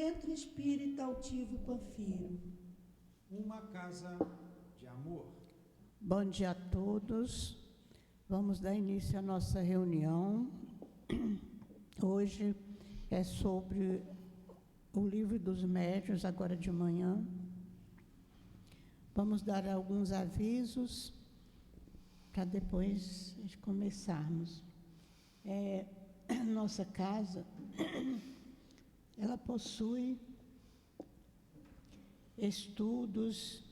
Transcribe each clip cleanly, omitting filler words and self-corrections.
Centro Espírita Altivo Panfiro. Uma casa de amor. Bom dia a todos. Vamos dar início à nossa reunião. Hoje é sobre o Livro dos Médiuns, agora de manhã. Vamos dar alguns avisos para depois começarmos. Nossa casa, ela possui estudos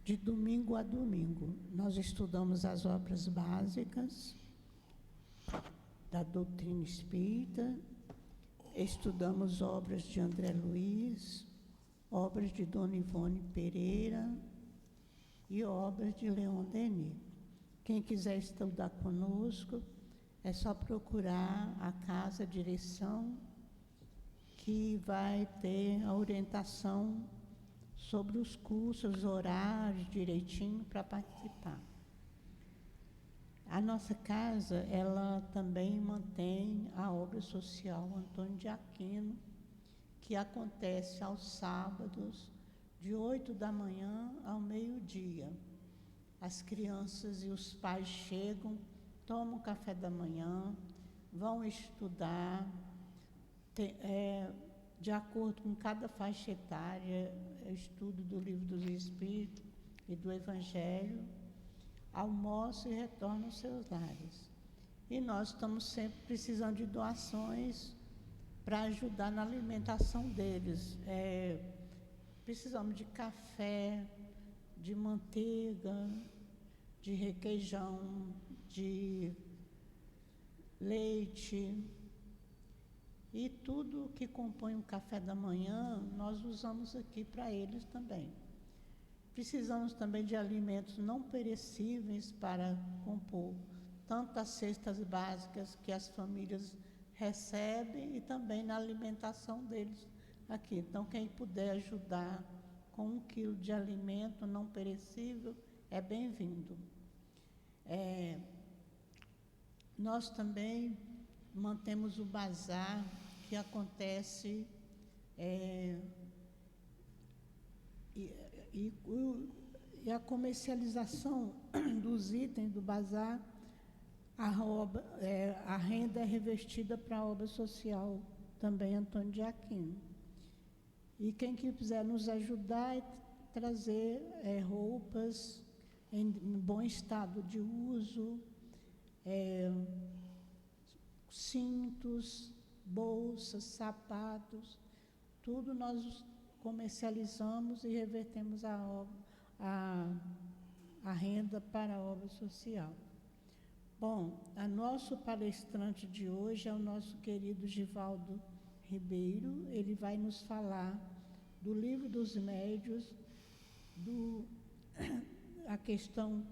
de domingo a domingo. Nós estudamos as obras básicas da doutrina espírita, estudamos obras de André Luiz, obras de Dona Ivone Pereira e obras de Leon Denis. Quem quiser estudar conosco, é só procurar a casa, a direção, que vai ter a orientação sobre os cursos, os horários direitinho para participar. A nossa casa, ela também mantém a obra social Antônio de Aquino, que acontece aos sábados, de 8 da manhã ao meio-dia. As crianças e os pais chegam, tomam café da manhã, vão estudar, de acordo com cada faixa etária, estudo do Livro dos Espíritos e do Evangelho, almoçam e retornam aos seus lares. E nós estamos sempre precisando de doações para ajudar na alimentação deles. Precisamos de café, de manteiga, de requeijão, de leite, e tudo que compõe o café da manhã, nós usamos aqui para eles também. Precisamos também de alimentos não perecíveis para compor tanto as cestas básicas que as famílias recebem e também na alimentação deles aqui. Então, quem puder ajudar com 1 quilo de alimento não perecível é bem-vindo. Nós também mantemos o bazar que acontece e a comercialização dos itens do bazar, a renda é revestida para a obra social também Antônio de Aquino. E quem quiser nos ajudar é trazer roupas em bom estado de uso, cintos, bolsas, sapatos, tudo nós comercializamos e revertemos a renda para a obra social. Bom, o nosso palestrante de hoje é o nosso querido Givaldo Ribeiro. Ele vai nos falar do Livro dos Médiuns, a questão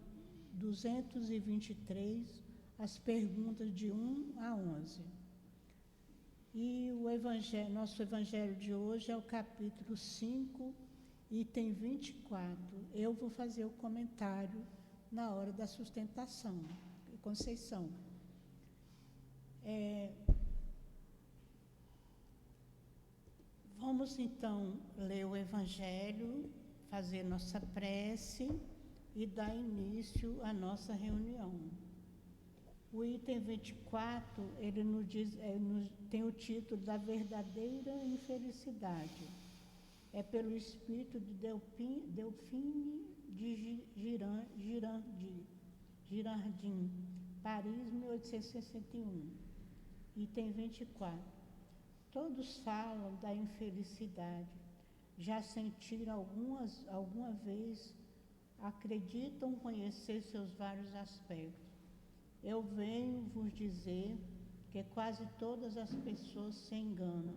223, as perguntas de 1 a 11. E nosso evangelho de hoje é o capítulo 5, item 24. Eu vou fazer o comentário na hora da sustentação. Conceição. Vamos então ler o evangelho, fazer nossa prece e dar início à nossa reunião. O item 24, ele nos diz, tem o título da verdadeira infelicidade. É pelo espírito de Delphine de Girardin, Paris, 1861. Item 24. Todos falam da infelicidade. Já sentiram alguma vez, acreditam conhecer seus vários aspectos. Eu venho vos dizer que quase todas as pessoas se enganam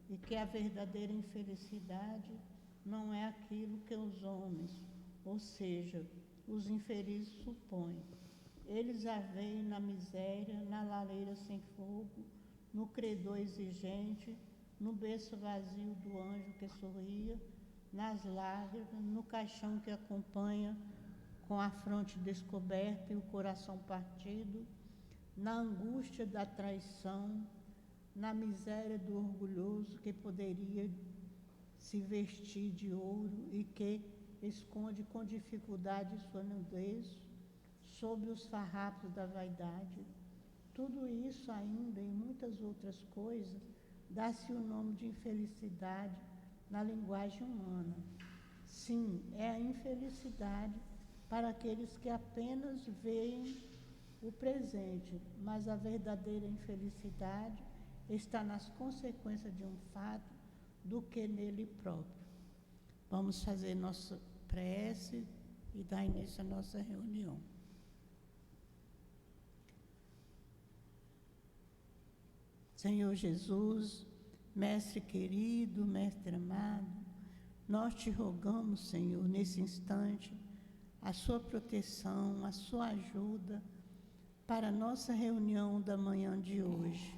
e que a verdadeira infelicidade não é aquilo que os homens, ou seja, os infelizes, supõem. Eles a veem na miséria, na lareira sem fogo, no credor exigente, no berço vazio do anjo que sorria, nas lágrimas, no caixão que acompanha com a fronte descoberta e o coração partido, na angústia da traição, na miséria do orgulhoso que poderia se vestir de ouro e que esconde com dificuldade sua nudez sob os farrapos da vaidade. Tudo isso ainda e muitas outras coisas dá-se o nome de infelicidade na linguagem humana. Sim, é a infelicidade para aqueles que apenas veem o presente, mas a verdadeira infelicidade está nas consequências de um fato do que nele próprio. Vamos fazer nossa prece e dar início à nossa reunião. Senhor Jesus, Mestre querido, Mestre amado, nós te rogamos, Senhor, nesse instante, a sua proteção, a sua ajuda para a nossa reunião da manhã de hoje.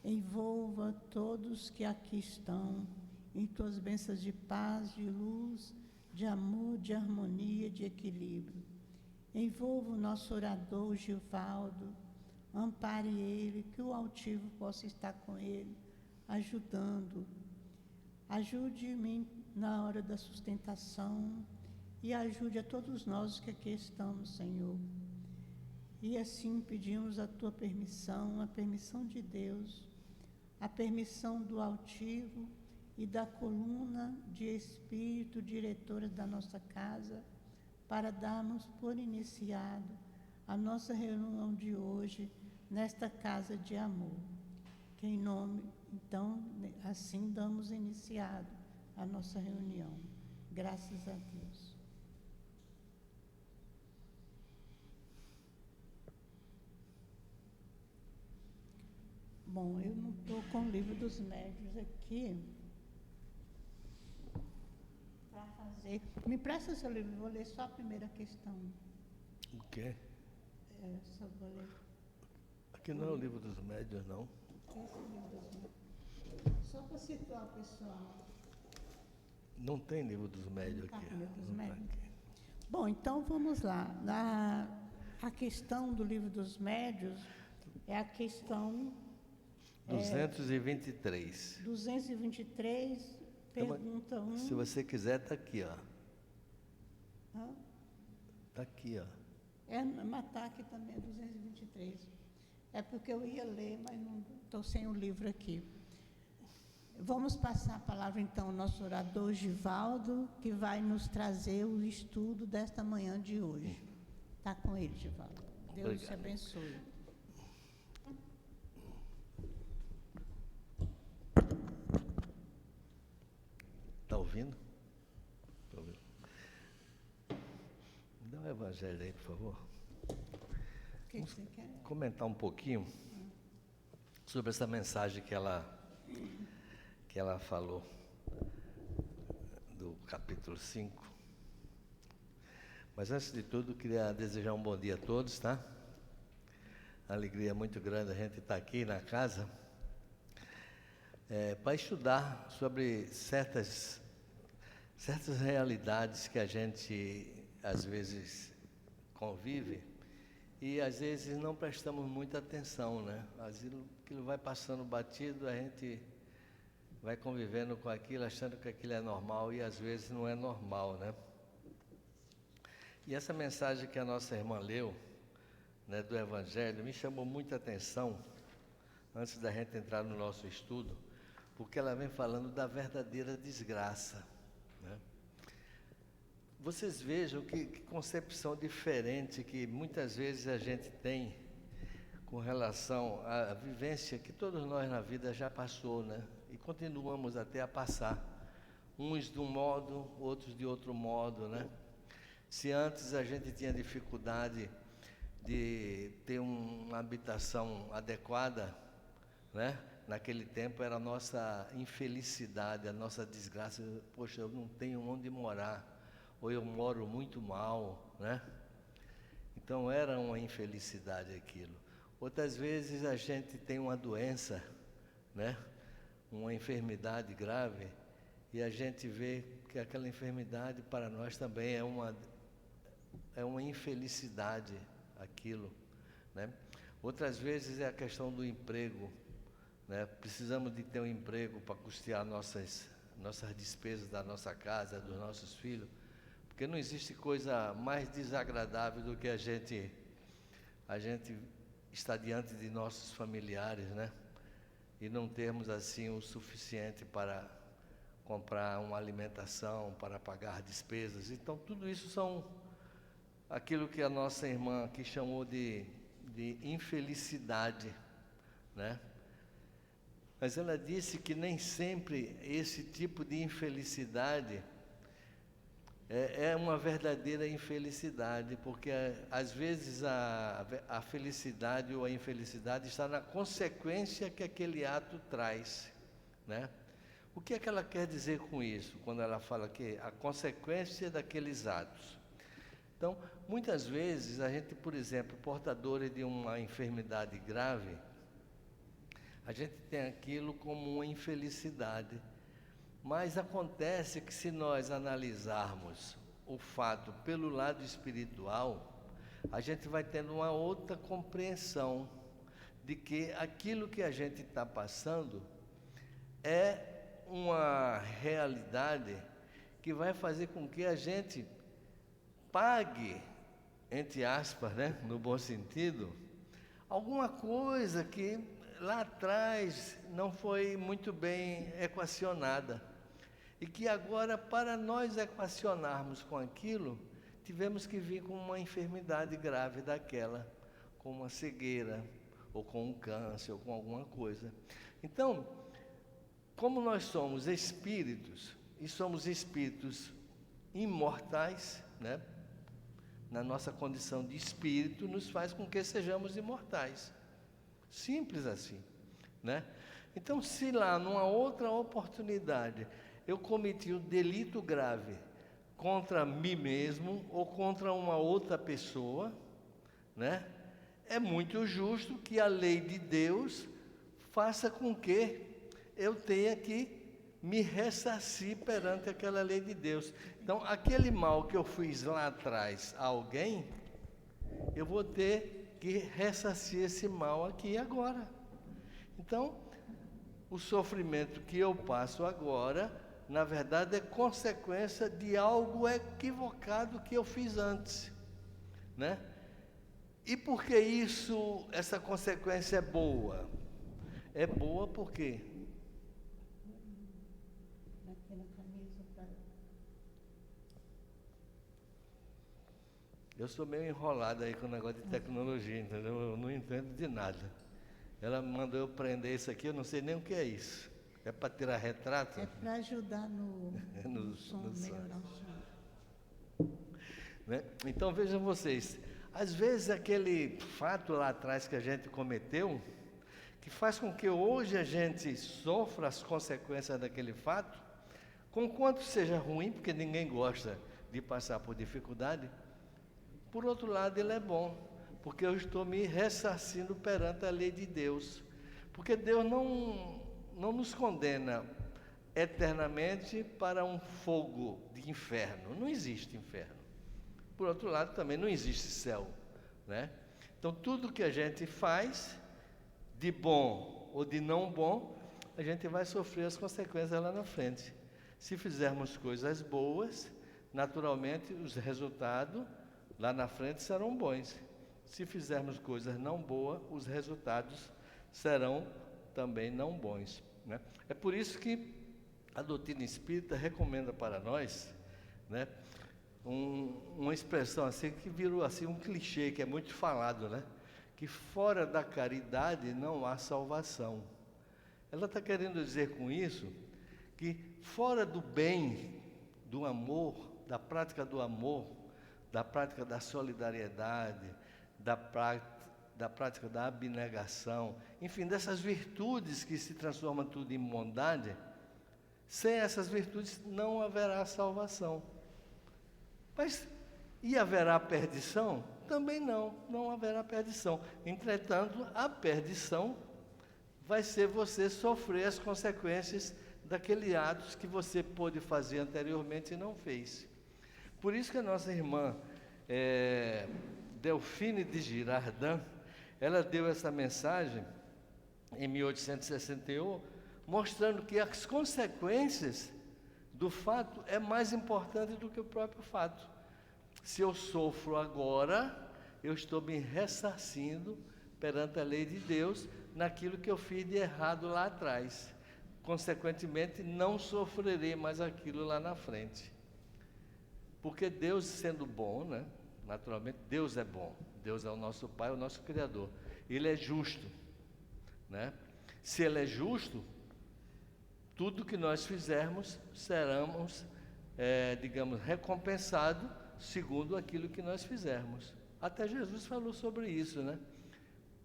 Envolva todos que aqui estão em tuas bênçãos de paz, de luz, de amor, de harmonia, de equilíbrio. Envolva o nosso orador Givaldo, ampare ele, que o altivo possa estar com ele, ajudando. Ajude-me na hora da sustentação e ajude a todos nós que aqui estamos, Senhor. E assim pedimos a tua permissão, a permissão de Deus, a permissão do altivo e da coluna de espírito diretora da nossa casa, para darmos por iniciado a nossa reunião de hoje nesta casa de amor. Que em nome, então, assim damos iniciado a nossa reunião. Graças a Deus. Bom, eu não estou com o livro dos médiuns aqui para fazer. Me empresta seu livro, vou ler só a primeira questão. O quê? Só vou ler. Aqui não é o livro dos médiuns, não. Esse é o livro dos médiuns. Só para situar o pessoal. Não tem livro dos médiuns aqui. Livro dos Não tá médiuns. aqui. Bom, então vamos lá. A questão do livro dos médiuns é a questão 223. 223, pergunta 1. Se você quiser, está aqui, ó. Hã? Está aqui, ó. Mas está aqui também, 223. É porque eu ia ler, mas não estou sem o livro aqui. Vamos passar a palavra, então, ao nosso orador Givaldo, que vai nos trazer o estudo desta manhã de hoje. Está com ele, Givaldo. Deus Obrigado. te abençoe. Está ouvindo? Tô ouvindo. Dá o evangelho aí, por favor. O que você quer? Comentar um pouquinho sobre essa mensagem que ela falou, do capítulo 5. Mas antes de tudo, queria desejar um bom dia a todos, tá? Alegria muito grande a gente estar aqui na casa para estudar sobre certas realidades que a gente às vezes convive e às vezes não prestamos muita atenção, né? Às vezes aquilo vai passando batido, a gente vai convivendo com aquilo, achando que aquilo é normal e às vezes não é normal, né? E essa mensagem que a nossa irmã leu, né, do Evangelho, me chamou muita atenção, antes da gente entrar no nosso estudo, porque ela vem falando da verdadeira desgraça, né? Vocês vejam que concepção diferente que muitas vezes a gente tem com relação à vivência que todos nós na vida já passou, né? E continuamos até a passar, uns de um modo, outros de outro modo, né? Se antes a gente tinha dificuldade de ter uma habitação adequada, né? Naquele tempo era a nossa infelicidade, a nossa desgraça. Poxa, eu não tenho onde morar, ou eu moro muito mal, né? Então era uma infelicidade aquilo. Outras vezes a gente tem uma doença, né? Uma enfermidade grave, e a gente vê que aquela enfermidade para nós também é uma infelicidade, aquilo, né? Outras vezes é a questão do emprego, né? Precisamos de ter um emprego para custear nossas despesas da nossa casa, dos nossos filhos, porque não existe coisa mais desagradável do que a gente estar diante de nossos familiares, né? E não termos assim o suficiente para comprar uma alimentação, para pagar despesas. Então, tudo isso são aquilo que a nossa irmã aqui chamou de infelicidade, né? Mas ela disse que nem sempre esse tipo de infelicidade é uma verdadeira infelicidade, porque às vezes a felicidade ou a infelicidade está na consequência que aquele ato traz, né? O que é que ela quer dizer com isso, quando ela fala que a consequência daqueles atos? Então, muitas vezes a gente, por exemplo, portadores de uma enfermidade grave, a gente tem aquilo como uma infelicidade. Mas acontece que se nós analisarmos o fato pelo lado espiritual, a gente vai tendo uma outra compreensão de que aquilo que a gente está passando é uma realidade que vai fazer com que a gente pague, entre aspas, né, no bom sentido, alguma coisa que lá atrás não foi muito bem equacionada. E que agora, para nós equacionarmos com aquilo, tivemos que vir com uma enfermidade grave daquela, com uma cegueira, ou com um câncer, ou com alguma coisa. Então, como nós somos espíritos, e somos espíritos imortais, né? Na nossa condição de espírito, nos faz com que sejamos imortais. Simples assim, né? Então, se lá, numa outra oportunidade, eu cometi um delito grave contra mim mesmo ou contra uma outra pessoa, né? É muito justo que a lei de Deus faça com que eu tenha que me ressarcir perante aquela lei de Deus. Então, aquele mal que eu fiz lá atrás a alguém, eu vou ter que ressarcir esse mal aqui e agora. Então, o sofrimento que eu passo agora, na verdade, é consequência de algo equivocado que eu fiz antes, né? E por que essa consequência é boa? É boa porque eu sou meio enrolado aí com o negócio de tecnologia, entendeu? Eu não entendo de nada. Ela mandou eu prender isso aqui, eu não sei nem o que é isso. É para tirar retrato? É para ajudar no som, melhorar o som. Né? Então vejam vocês, às vezes aquele fato lá atrás que a gente cometeu, que faz com que hoje a gente sofra as consequências daquele fato, conquanto seja ruim, porque ninguém gosta de passar por dificuldade, por outro lado ele é bom, porque eu estou me ressarcindo perante a lei de Deus, porque Deus não nos condena eternamente para um fogo de inferno. Não existe inferno. Por outro lado, também não existe céu, né? Então, tudo que a gente faz, de bom ou de não bom, a gente vai sofrer as consequências lá na frente. Se fizermos coisas boas, naturalmente, os resultados lá na frente serão bons. Se fizermos coisas não boas, os resultados serão também não bons, né? É por isso que a doutrina espírita recomenda para nós, né, uma expressão assim que virou assim um clichê que é muito falado, né? Que fora da caridade não há salvação. Ela está querendo dizer com isso que fora do bem, do amor, da prática do amor, da prática da solidariedade, da prática da abnegação, enfim, dessas virtudes que se transformam tudo em bondade, sem essas virtudes não haverá salvação. Mas, e haverá perdição? Também não haverá perdição. Entretanto, a perdição vai ser você sofrer as consequências daqueles atos que você pôde fazer anteriormente e não fez. Por isso que a nossa irmã Delfine de Girardin, ela deu essa mensagem em 1861, mostrando que as consequências do fato é mais importante do que o próprio fato. Se eu sofro agora, eu estou me ressarcindo perante a lei de Deus naquilo que eu fiz de errado lá atrás. Consequentemente, não sofrerei mais aquilo lá na frente. Porque Deus, sendo bom, né? Naturalmente, Deus é bom. Deus é o nosso Pai, o nosso Criador. Ele é justo, né? Se Ele é justo, tudo que nós fizermos seremos, digamos, recompensados segundo aquilo que nós fizermos. Até Jesus falou sobre isso, né?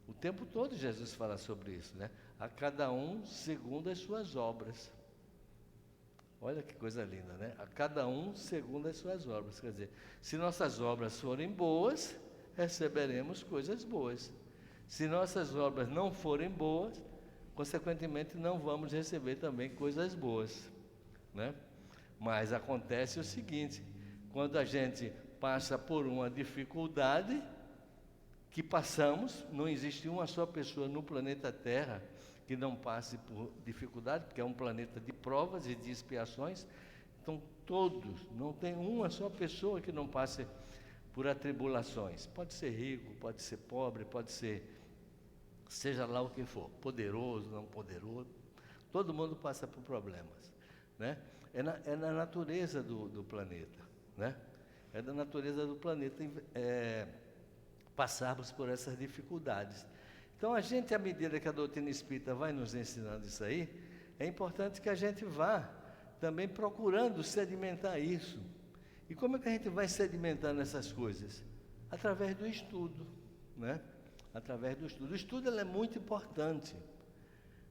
O tempo todo Jesus fala sobre isso, né? A cada um segundo as suas obras. Olha que coisa linda, né? A cada um segundo as suas obras. Quer dizer, se nossas obras forem boas, receberemos coisas boas. Se nossas obras não forem boas, consequentemente não vamos receber também coisas boas, né? Mas acontece o seguinte, quando a gente passa por uma dificuldade, que passamos, não existe uma só pessoa no planeta Terra que não passe por dificuldade, porque é um planeta de provas e de expiações. Então todos, não tem uma só pessoa que não passe por atribulações. Pode ser rico, pode ser pobre, pode ser, seja lá o que for, poderoso, não poderoso, todo mundo passa por problemas, né? É na natureza do planeta, né? É da natureza do planeta passarmos por essas dificuldades. Então, a gente, à medida que a doutrina espírita vai nos ensinando isso aí, é importante que a gente vá também procurando sedimentar isso. E como é que a gente vai sedimentando essas coisas? Através do estudo, né? Através do estudo. O estudo ele é muito importante,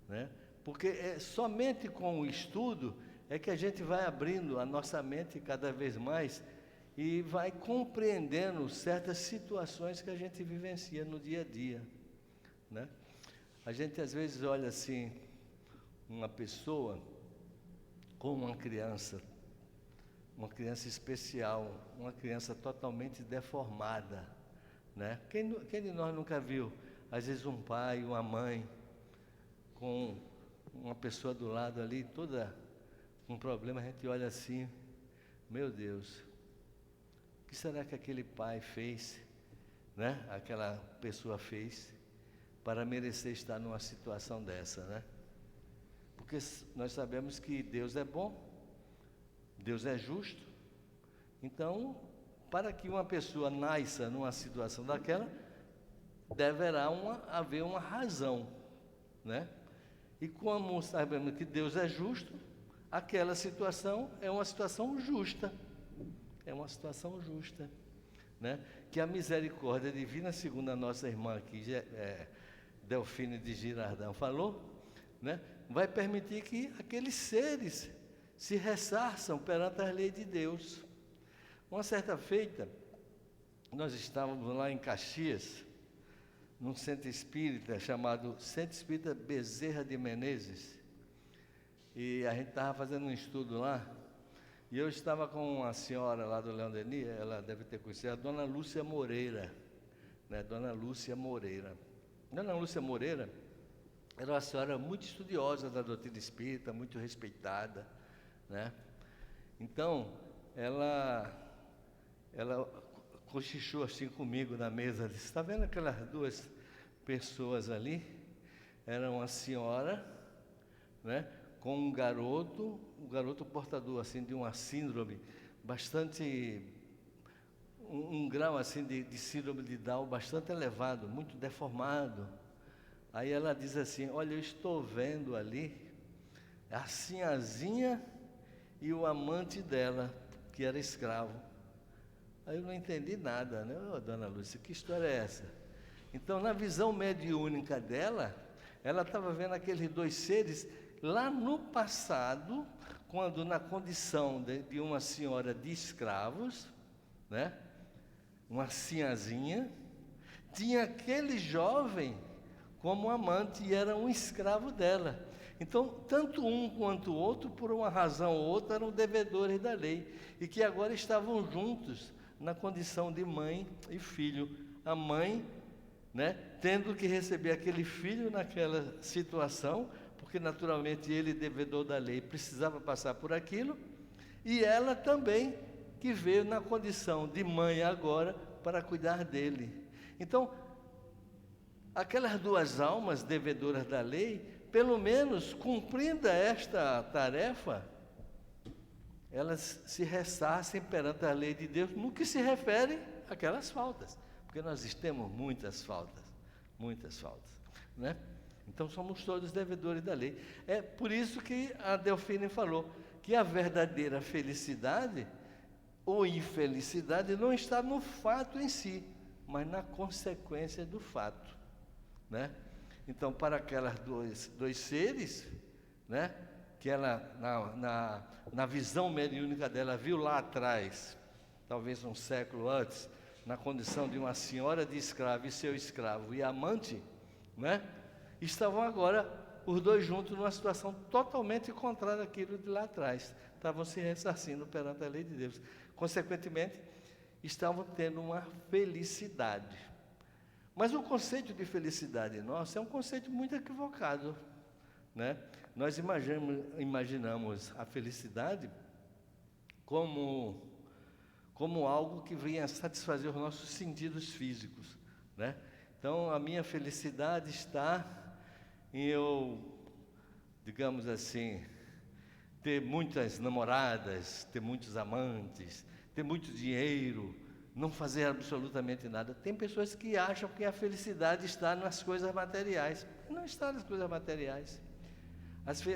né? Porque somente com o estudo é que a gente vai abrindo a nossa mente cada vez mais e vai compreendendo certas situações que a gente vivencia no dia a dia, né? A gente às vezes olha assim, uma pessoa como uma criança especial, uma criança totalmente deformada, né? Quem de nós nunca viu, às vezes, um pai, uma mãe, com uma pessoa do lado ali, toda com um problema, a gente olha assim, meu Deus, o que será que aquele pai fez, né? Aquela pessoa fez para merecer estar numa situação dessa, né? Porque nós sabemos que Deus é bom, Deus é justo. Então, para que uma pessoa nasça numa situação daquela, deverá haver uma razão, né? E como sabemos que Deus é justo, aquela situação é uma situação justa. É uma situação justa, né? Que a misericórdia divina, segundo a nossa irmã aqui, Delfine de Girardão falou, né? Vai permitir que aqueles seres se ressarçam perante as leis de Deus. Uma certa feita, nós estávamos lá em Caxias, num centro espírita chamado Centro Espírita Bezerra de Menezes, e a gente estava fazendo um estudo lá, e eu estava com uma senhora lá do Leão Denis, ela deve ter conhecido, a Dona Lúcia Moreira, né? Dona Lúcia Moreira. Dona Lúcia Moreira era uma senhora muito estudiosa da doutrina espírita, muito respeitada, né? Então, ela cochichou assim comigo na mesa, disse, está vendo aquelas duas pessoas ali? Era uma senhora, né? Com um garoto, o garoto portador assim de uma síndrome bastante, um grau assim de síndrome de Down bastante elevado, muito deformado. Aí ela diz assim, olha, eu estou vendo ali a sinhazinha e o amante dela, que era escravo. Aí eu não entendi nada, né? Ô, Dona Lúcia, que história é essa? Então, na visão mediúnica dela, ela estava vendo aqueles dois seres lá no passado, quando na condição de uma senhora de escravos, né? Uma sinhazinha, tinha aquele jovem como amante e era um escravo dela. Então, tanto um quanto o outro, por uma razão ou outra, eram devedores da lei e que agora estavam juntos na condição de mãe e filho. A mãe, né, tendo que receber aquele filho naquela situação, porque naturalmente ele, devedor da lei, precisava passar por aquilo, E ela também, que veio na condição de mãe agora, para cuidar dele. Então, aquelas duas almas devedoras da lei, pelo menos cumprindo esta tarefa, elas se ressarcem perante a lei de Deus no que se refere àquelas faltas, porque nós temos muitas faltas, né? Então somos todos devedores da lei. É por isso que a Delfine falou que a verdadeira felicidade ou infelicidade não está no fato em si, mas na consequência do fato, né? Então, para aquelas dois seres, né, que ela, na visão mediúnica dela, viu lá atrás, talvez um século antes, na condição de uma senhora de escravo e seu escravo e amante, né, estavam agora os dois juntos numa situação totalmente contrária àquilo de lá atrás. Estavam se ressarcindo perante a lei de Deus. Consequentemente, estavam tendo uma felicidade. Mas o conceito de felicidade nosso é um conceito muito equivocado, né? Nós imaginamos a felicidade como algo que venha satisfazer os nossos sentidos físicos, né? Então, a minha felicidade está em eu, digamos assim, ter muitas namoradas, ter muitos amantes, ter muito dinheiro, não fazer absolutamente nada. Tem pessoas que acham que a felicidade está nas coisas materiais. Não está nas coisas materiais.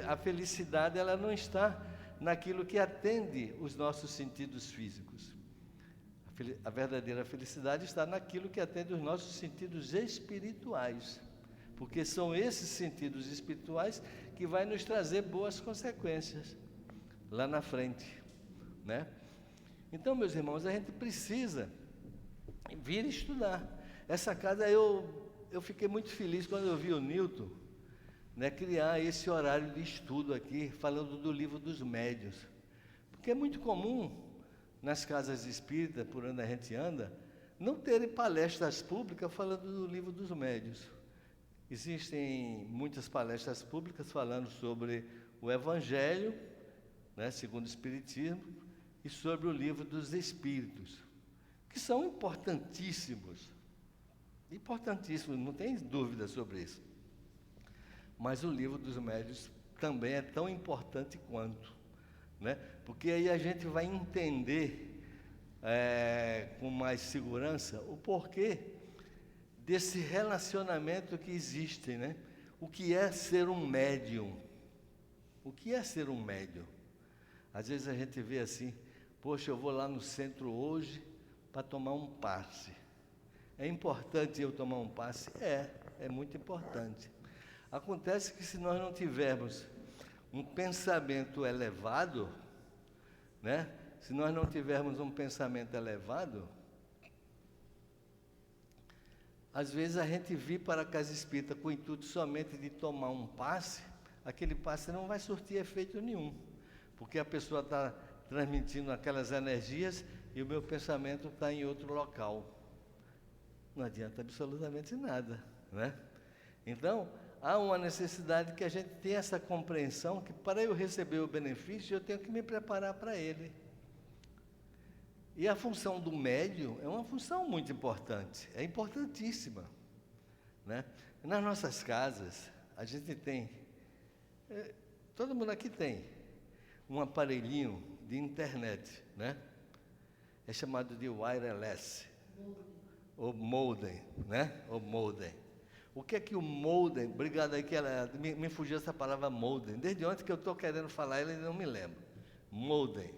A felicidade, ela não está naquilo que atende os nossos sentidos físicos. A verdadeira felicidade está naquilo que atende os nossos sentidos espirituais. Porque são esses sentidos espirituais que vai nos trazer boas consequências lá na frente, né? Então, meus irmãos, a gente precisa vir estudar. Essa casa, eu fiquei muito feliz quando eu vi o Newton, né, criar esse horário de estudo aqui, falando do livro dos médiuns. Porque é muito comum, nas casas espíritas, por onde a gente anda, não terem palestras públicas falando do livro dos médiuns. Existem muitas palestras públicas falando sobre o Evangelho, né, segundo o Espiritismo, e sobre o livro dos Espíritos, que são importantíssimos, não tem dúvida sobre isso. Mas o livro dos médiuns também é tão importante quanto, né? Porque aí a gente vai entender com mais segurança o porquê desse relacionamento que existe, né? O que é ser um médium? O que é ser um médium? Às vezes a gente vê assim, poxa, eu vou lá no centro hoje para tomar um passe. É importante eu tomar um passe? É muito importante. Acontece que se nós não tivermos um pensamento elevado, né? Se nós não tivermos um pensamento elevado, às vezes a gente vir para a casa espírita com o intuito somente de tomar um passe, aquele passe não vai surtir efeito nenhum, porque a pessoa está transmitindo aquelas energias e o meu pensamento está em outro local. Não adianta absolutamente nada, né? Então, há uma necessidade que a gente tenha essa compreensão que para eu receber o benefício, eu tenho que me preparar para ele. E a função do médium é uma função muito importante, é importantíssima, né? Nas nossas casas, a gente tem, todo mundo aqui tem, um aparelhinho de internet, né? É chamado de wireless, ou modem, né? Ou modem. O que é que o modem, obrigado aí que me fugiu essa palavra modem, desde ontem que eu estou querendo falar, ele não me lembra. Modem.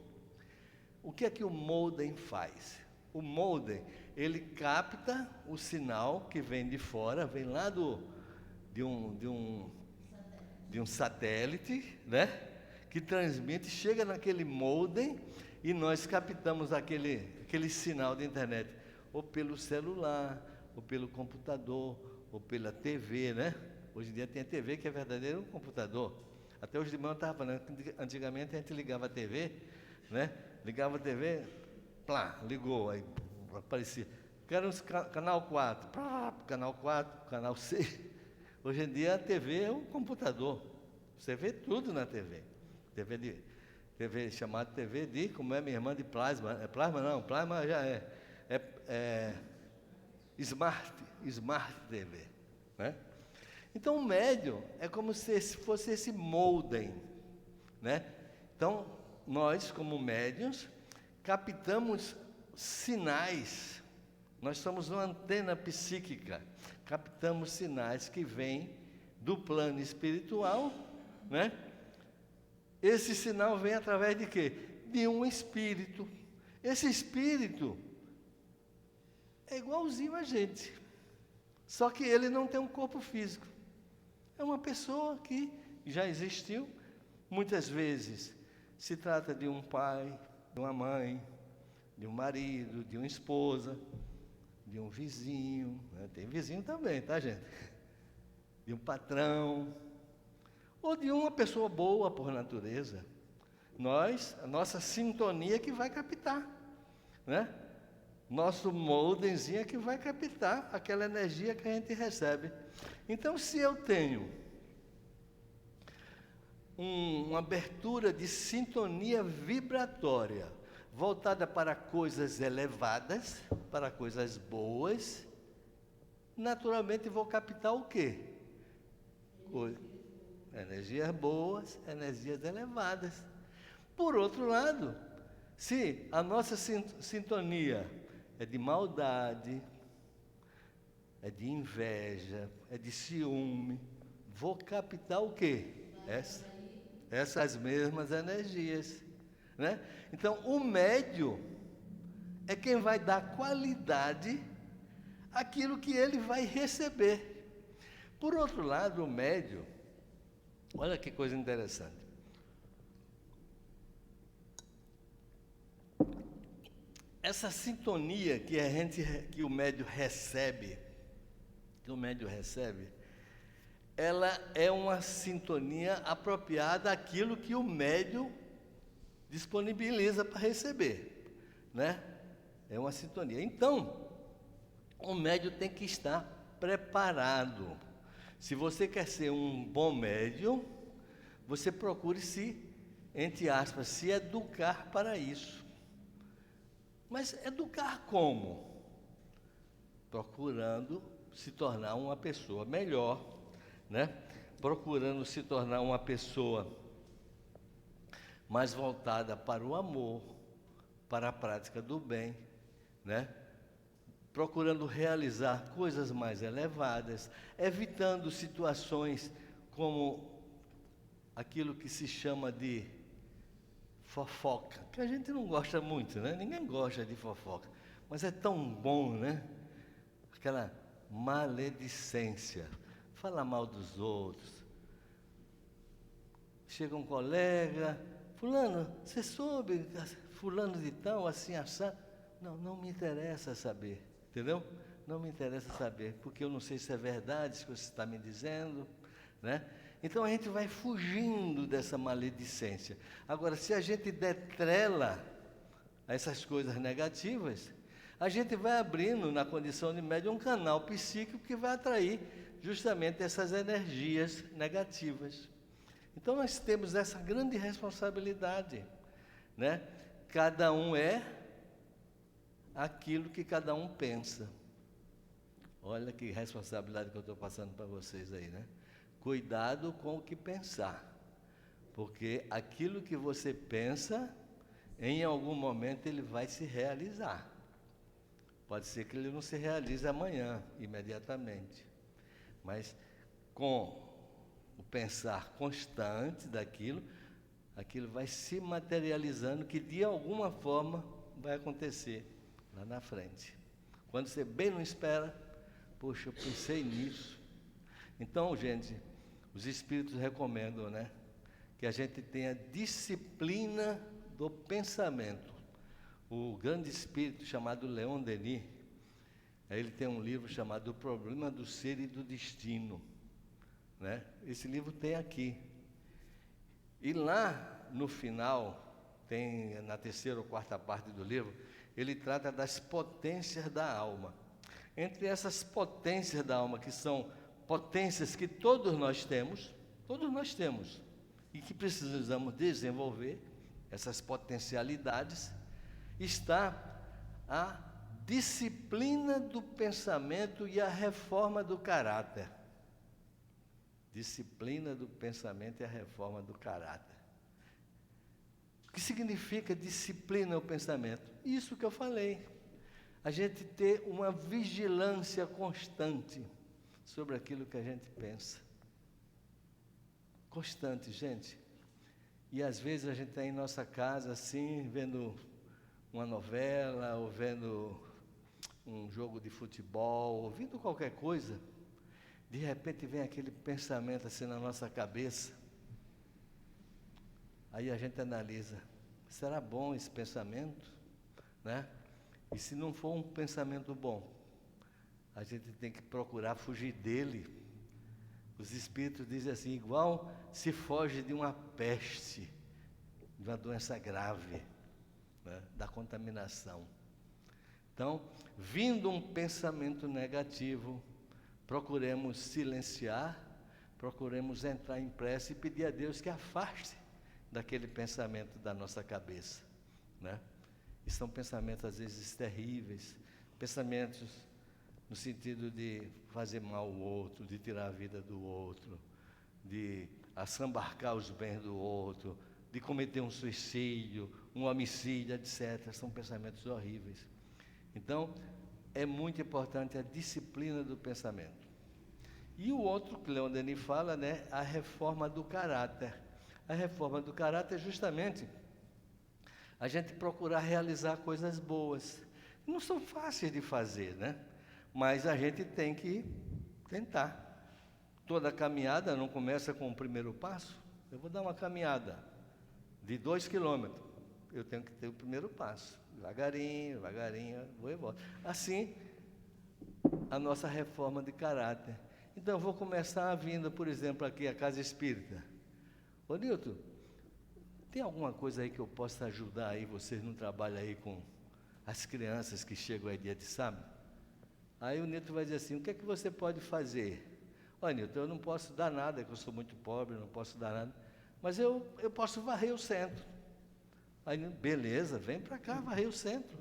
O que é que o modem faz? O modem, ele capta o sinal que vem de fora, vem lá de um satélite, né? Que transmite, chega naquele modem e nós captamos aquele sinal de internet, ou pelo celular, ou pelo computador, ou pela TV, né? Hoje em dia tem a TV que é verdadeiro computador. Até hoje de manhã eu estava falando, antigamente a gente ligava a TV, né? Ligava a TV, plá, ligou, aí aparecia, quero canal 4, canal 4, canal 6. Hoje em dia a TV é um computador, você vê tudo na TV. TV chamada TV de, como é minha irmã, de plasma. É plasma não, plasma já é Smart TV, né? Então o médium é como se fosse esse molden, né? Então nós, como médiuns, captamos sinais. Nós somos uma antena psíquica, captamos sinais que vêm do plano espiritual, né? Esse sinal vem através de quê? De um espírito. Esse espírito é igualzinho a gente, só que ele não tem um corpo físico. É uma pessoa que já existiu. Muitas vezes se trata de um pai, de uma mãe, de um marido, de uma esposa, de um vizinho, né? Tem vizinho também, tá, gente? De um patrão, ou de uma pessoa boa por natureza. A nossa sintonia que vai captar, né? Nosso moldenzinho é que vai captar aquela energia que a gente recebe. Então, se eu tenho uma abertura de sintonia vibratória voltada para coisas elevadas, para coisas boas, naturalmente vou captar o quê? Energias boas, energias elevadas. Por outro lado, se a nossa sintonia é de maldade, é de inveja, é de ciúme, vou captar o quê? Essas mesmas energias, né? Então, o médium é quem vai dar qualidade àquilo que ele vai receber. Por outro lado, o médium, olha que coisa interessante. Essa sintonia que o médium recebe, ela é uma sintonia apropriada àquilo que o médium disponibiliza para receber, né? É uma sintonia. Então, o médium tem que estar preparado. Se você quer ser um bom médium, você procure entre aspas, se educar para isso. Mas educar como? Procurando se tornar uma pessoa melhor, né? Procurando se tornar uma pessoa mais voltada para o amor, para a prática do bem, né? Procurando realizar coisas mais elevadas, evitando situações como aquilo que se chama de fofoca, que a gente não gosta muito, né? Ninguém gosta de fofoca, mas é tão bom, né? Aquela maledicência, falar mal dos outros. Chega um colega, fulano, você soube, fulano de tal, assim, assado? Não me interessa saber, entendeu? Não me interessa saber, porque eu não sei se é verdade isso que você está me dizendo, né? Então a gente vai fugindo dessa maledicência. Agora, se a gente der trela a essas coisas negativas, a gente vai abrindo, na condição de médium, um canal psíquico que vai atrair justamente essas energias negativas. Então nós temos essa grande responsabilidade, né? Cada um é aquilo que cada um pensa. Olha que responsabilidade que eu estou passando para vocês aí, né? Cuidado com o que pensar, porque aquilo que você pensa, em algum momento ele vai se realizar. Pode ser que ele não se realize amanhã, imediatamente, mas com o pensar constante daquilo, aquilo vai se materializando, que de alguma forma vai acontecer lá na frente. Quando você bem não espera, poxa, eu pensei nisso. Então, gente, os espíritos recomendam, né, que a gente tenha disciplina do pensamento. O grande espírito chamado Leon Denis, ele tem um livro chamado O Problema do Ser e do Destino, né? Esse livro tem aqui. E lá no final, tem na terceira ou quarta parte do livro, ele trata das potências da alma. Entre essas potências da alma, que são potências que todos nós temos, e que precisamos desenvolver, essas potencialidades, está a disciplina do pensamento e a reforma do caráter. Disciplina do pensamento e a reforma do caráter. O que significa disciplina o pensamento? Isso que eu falei. A gente ter uma vigilância constante sobre aquilo que a gente pensa. Constante, gente. E às vezes a gente está em nossa casa assim, vendo uma novela, ou vendo um jogo de futebol, ouvindo qualquer coisa, de repente vem aquele pensamento assim na nossa cabeça. Aí a gente analisa, será bom esse pensamento? Né? E se não for um pensamento bom, a gente tem que procurar fugir dele. Os espíritos dizem assim, igual se foge de uma peste, de uma doença grave, né? Da contaminação. Então, vindo um pensamento negativo, procuremos silenciar, procuremos entrar em prece e pedir a Deus que afaste daquele pensamento da nossa cabeça, né? E são pensamentos às vezes terríveis, pensamentos no sentido de fazer mal ao outro, de tirar a vida do outro, de assambarcar os bens do outro, de cometer um suicídio, um homicídio, etc. São pensamentos horríveis. Então, é muito importante a disciplina do pensamento. E o outro que Leon Denis fala, né, a reforma do caráter. A reforma do caráter é justamente a gente procurar realizar coisas boas. Não são fáceis de fazer, né? Mas a gente tem que tentar. Toda caminhada não começa com o primeiro passo. Eu vou dar uma caminhada de 2 quilômetros. Eu tenho que ter o primeiro passo. Devagarinho, devagarinho, vou e volto. Assim, a nossa reforma de caráter. Então, eu vou começar a vinda, por exemplo, aqui à Casa Espírita. Ô, Nilton, tem alguma coisa aí que eu possa ajudar aí, vocês no trabalho aí com as crianças que chegam aí dia de sábado? Aí o Nilton vai dizer assim, o que é que você pode fazer? Olha, Nilton, eu não posso dar nada, que eu sou muito pobre, não posso dar nada, mas eu posso varrer o centro. Aí, beleza, vem para cá, varrer o centro.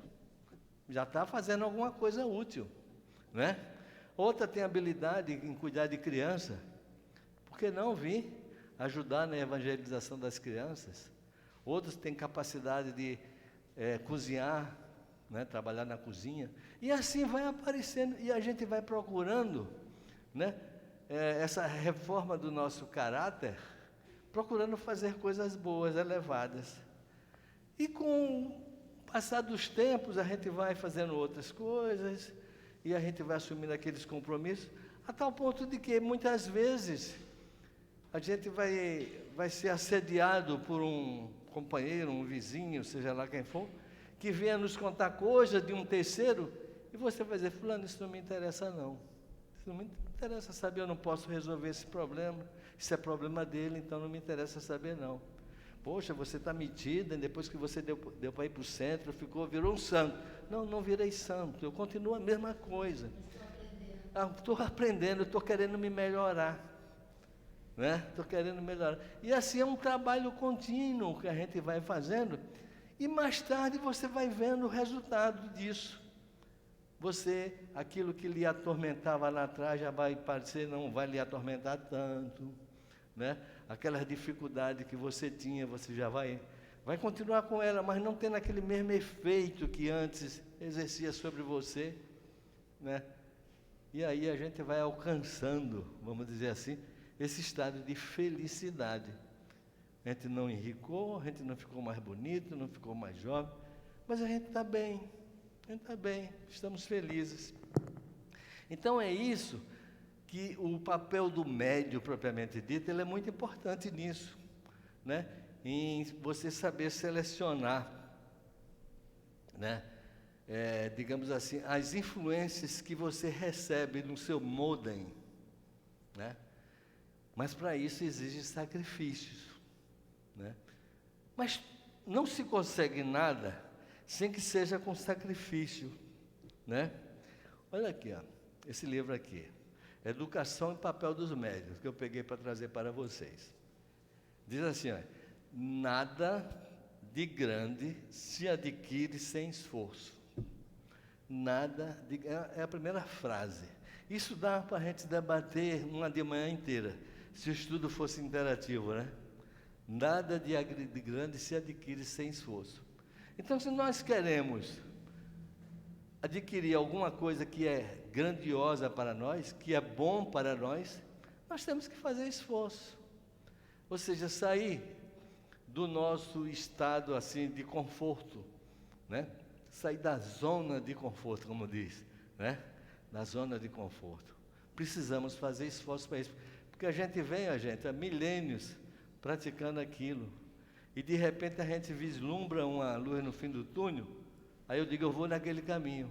Já está fazendo alguma coisa útil, né? Outra tem habilidade em cuidar de criança. Por que não vir ajudar na evangelização das crianças? Outros têm capacidade de cozinhar, né? Trabalhar na cozinha. E assim vai aparecendo, e a gente vai procurando, né? Essa reforma do nosso caráter, procurando fazer coisas boas, elevadas. E com o passar dos tempos, a gente vai fazendo outras coisas, e a gente vai assumindo aqueles compromissos, a tal ponto de que, muitas vezes, a gente vai ser assediado por um companheiro, um vizinho, seja lá quem for, que venha nos contar coisas de um terceiro, e você vai dizer, fulano, isso não me interessa não. Isso não me interessa saber, eu não posso resolver esse problema, isso é problema dele, então não me interessa saber não. Poxa, você está metida, depois que você deu para ir para o centro, virou um santo. Não, não virei santo, eu continuo a mesma coisa. Estou aprendendo, estou querendo me melhorar. Né? Estou querendo melhorar. E assim é um trabalho contínuo que a gente vai fazendo, e mais tarde você vai vendo o resultado disso. Aquilo que lhe atormentava lá atrás, já vai parecer, não vai lhe atormentar tanto. Né? Aquelas dificuldades que você tinha, você já vai continuar com ela, mas não tendo aquele mesmo efeito que antes exercia sobre você, né? E aí a gente vai alcançando, vamos dizer assim, esse estado de felicidade. A gente não enricou, a gente não ficou mais bonito, não ficou mais jovem, mas a gente está bem, estamos felizes. Então é isso que o papel do médium, propriamente dito, ele é muito importante nisso, né? Em você saber selecionar, né? Digamos assim, as influências que você recebe no seu modem, né? Mas para isso exige sacrifícios, né? Mas não se consegue nada sem que seja com sacrifício, né? Olha aqui, ó, esse livro aqui. Educação e Papel dos Médiuns, que eu peguei para trazer para vocês. Diz assim, ó, nada de grande se adquire sem esforço. Nada de, é a primeira frase. Isso dá para a gente debater uma de manhã inteira, se o estudo fosse interativo, né? Nada de grande se adquire sem esforço. Então, se nós queremos adquirir alguma coisa que é grandiosa para nós, que é bom para nós temos que fazer esforço. Ou seja, sair do nosso estado assim de conforto, né? Sair da zona de conforto, como diz, né? Da zona de conforto. Precisamos fazer esforço para isso, porque a gente vem, há milênios praticando aquilo, e de repente a gente vislumbra uma luz no fim do túnel, aí eu digo, eu vou naquele caminho,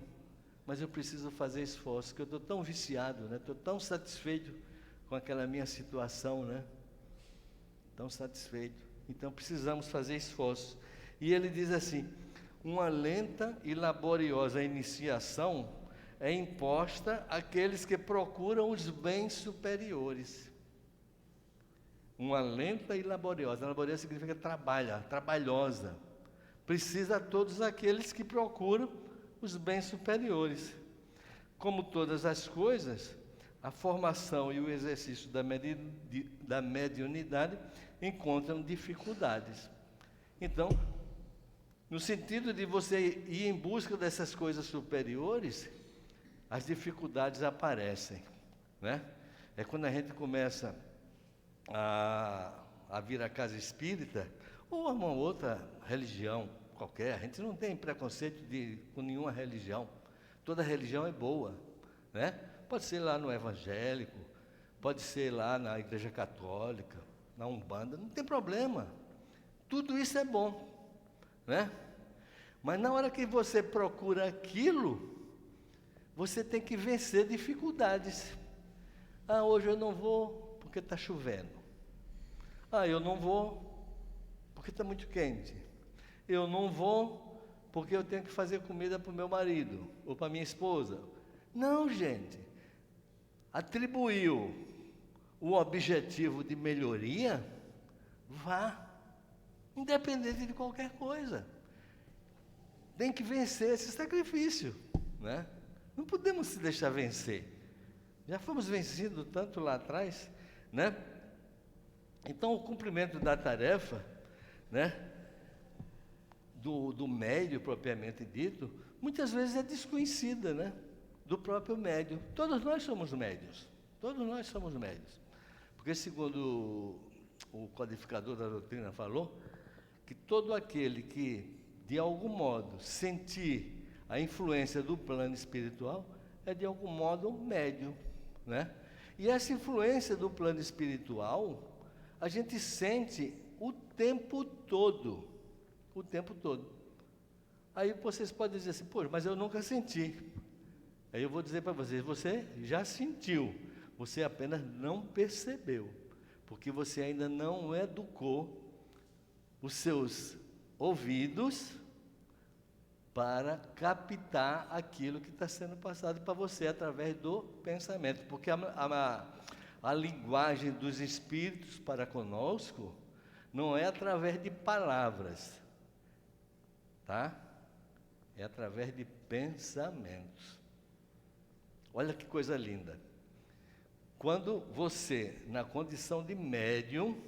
mas eu preciso fazer esforço, porque eu estou tão viciado, né? Estou tão satisfeito com aquela minha situação, né? Tão satisfeito. Então precisamos fazer esforço. E ele diz assim: uma lenta e laboriosa iniciação é imposta àqueles que procuram os bens superiores. Uma lenta e laboriosa. Laboriosa significa trabalhosa. Precisa a todos aqueles que procuram os bens superiores. Como todas as coisas, a formação e o exercício da mediunidade encontram dificuldades. Então, no sentido de você ir em busca dessas coisas superiores, as dificuldades aparecem, né? É quando a gente começa a vir à casa espírita, ou a uma outra religião qualquer. A gente não tem preconceito com nenhuma religião. Toda religião é boa, né? Pode ser lá no evangélico, pode ser lá na igreja católica, na Umbanda, não tem problema. Tudo isso é bom, né? Mas na hora que você procura aquilo, você tem que vencer dificuldades. Ah, hoje eu não vou porque está chovendo. Ah, eu não vou porque está muito quente. Eu não vou porque eu tenho que fazer comida para o meu marido ou para minha esposa. Não, gente. Atribuiu o objetivo de melhoria, vá, independente de qualquer coisa. Tem que vencer esse sacrifício, né? Não podemos se deixar vencer. Já fomos vencidos tanto lá atrás, né? Então, o cumprimento da tarefa, né, do médio propriamente dito, muitas vezes é desconhecida, né, do próprio médio. Todos nós somos médios. Todos nós somos médios. Porque, segundo o codificador da doutrina falou, que todo aquele que, de algum modo, sentir a influência do plano espiritual, é de algum modo médium, né? E essa influência do plano espiritual, a gente sente o tempo todo. O tempo todo. Aí vocês podem dizer assim, pô, mas eu nunca senti. Aí eu vou dizer para vocês, você já sentiu, você apenas não percebeu, porque você ainda não educou os seus ouvidos para captar aquilo que está sendo passado para você através do pensamento, porque a linguagem dos espíritos para conosco não é através de palavras, tá? É através de pensamentos. Olha que coisa linda. Quando você, na condição de médium,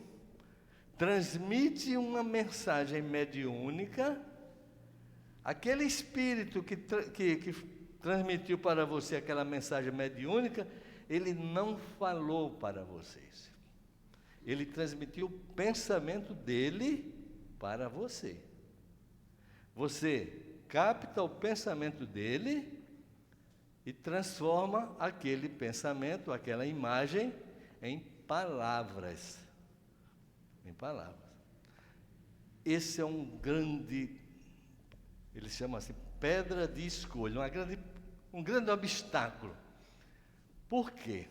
transmite uma mensagem mediúnica, aquele espírito que transmitiu para você aquela mensagem mediúnica, ele não falou para vocês. Ele transmitiu o pensamento dele para você. Você capta o pensamento dele e transforma aquele pensamento, aquela imagem, em palavras. Em palavras. Esse é um grande, ele chama assim, pedra de escolha, um grande obstáculo. Por quê?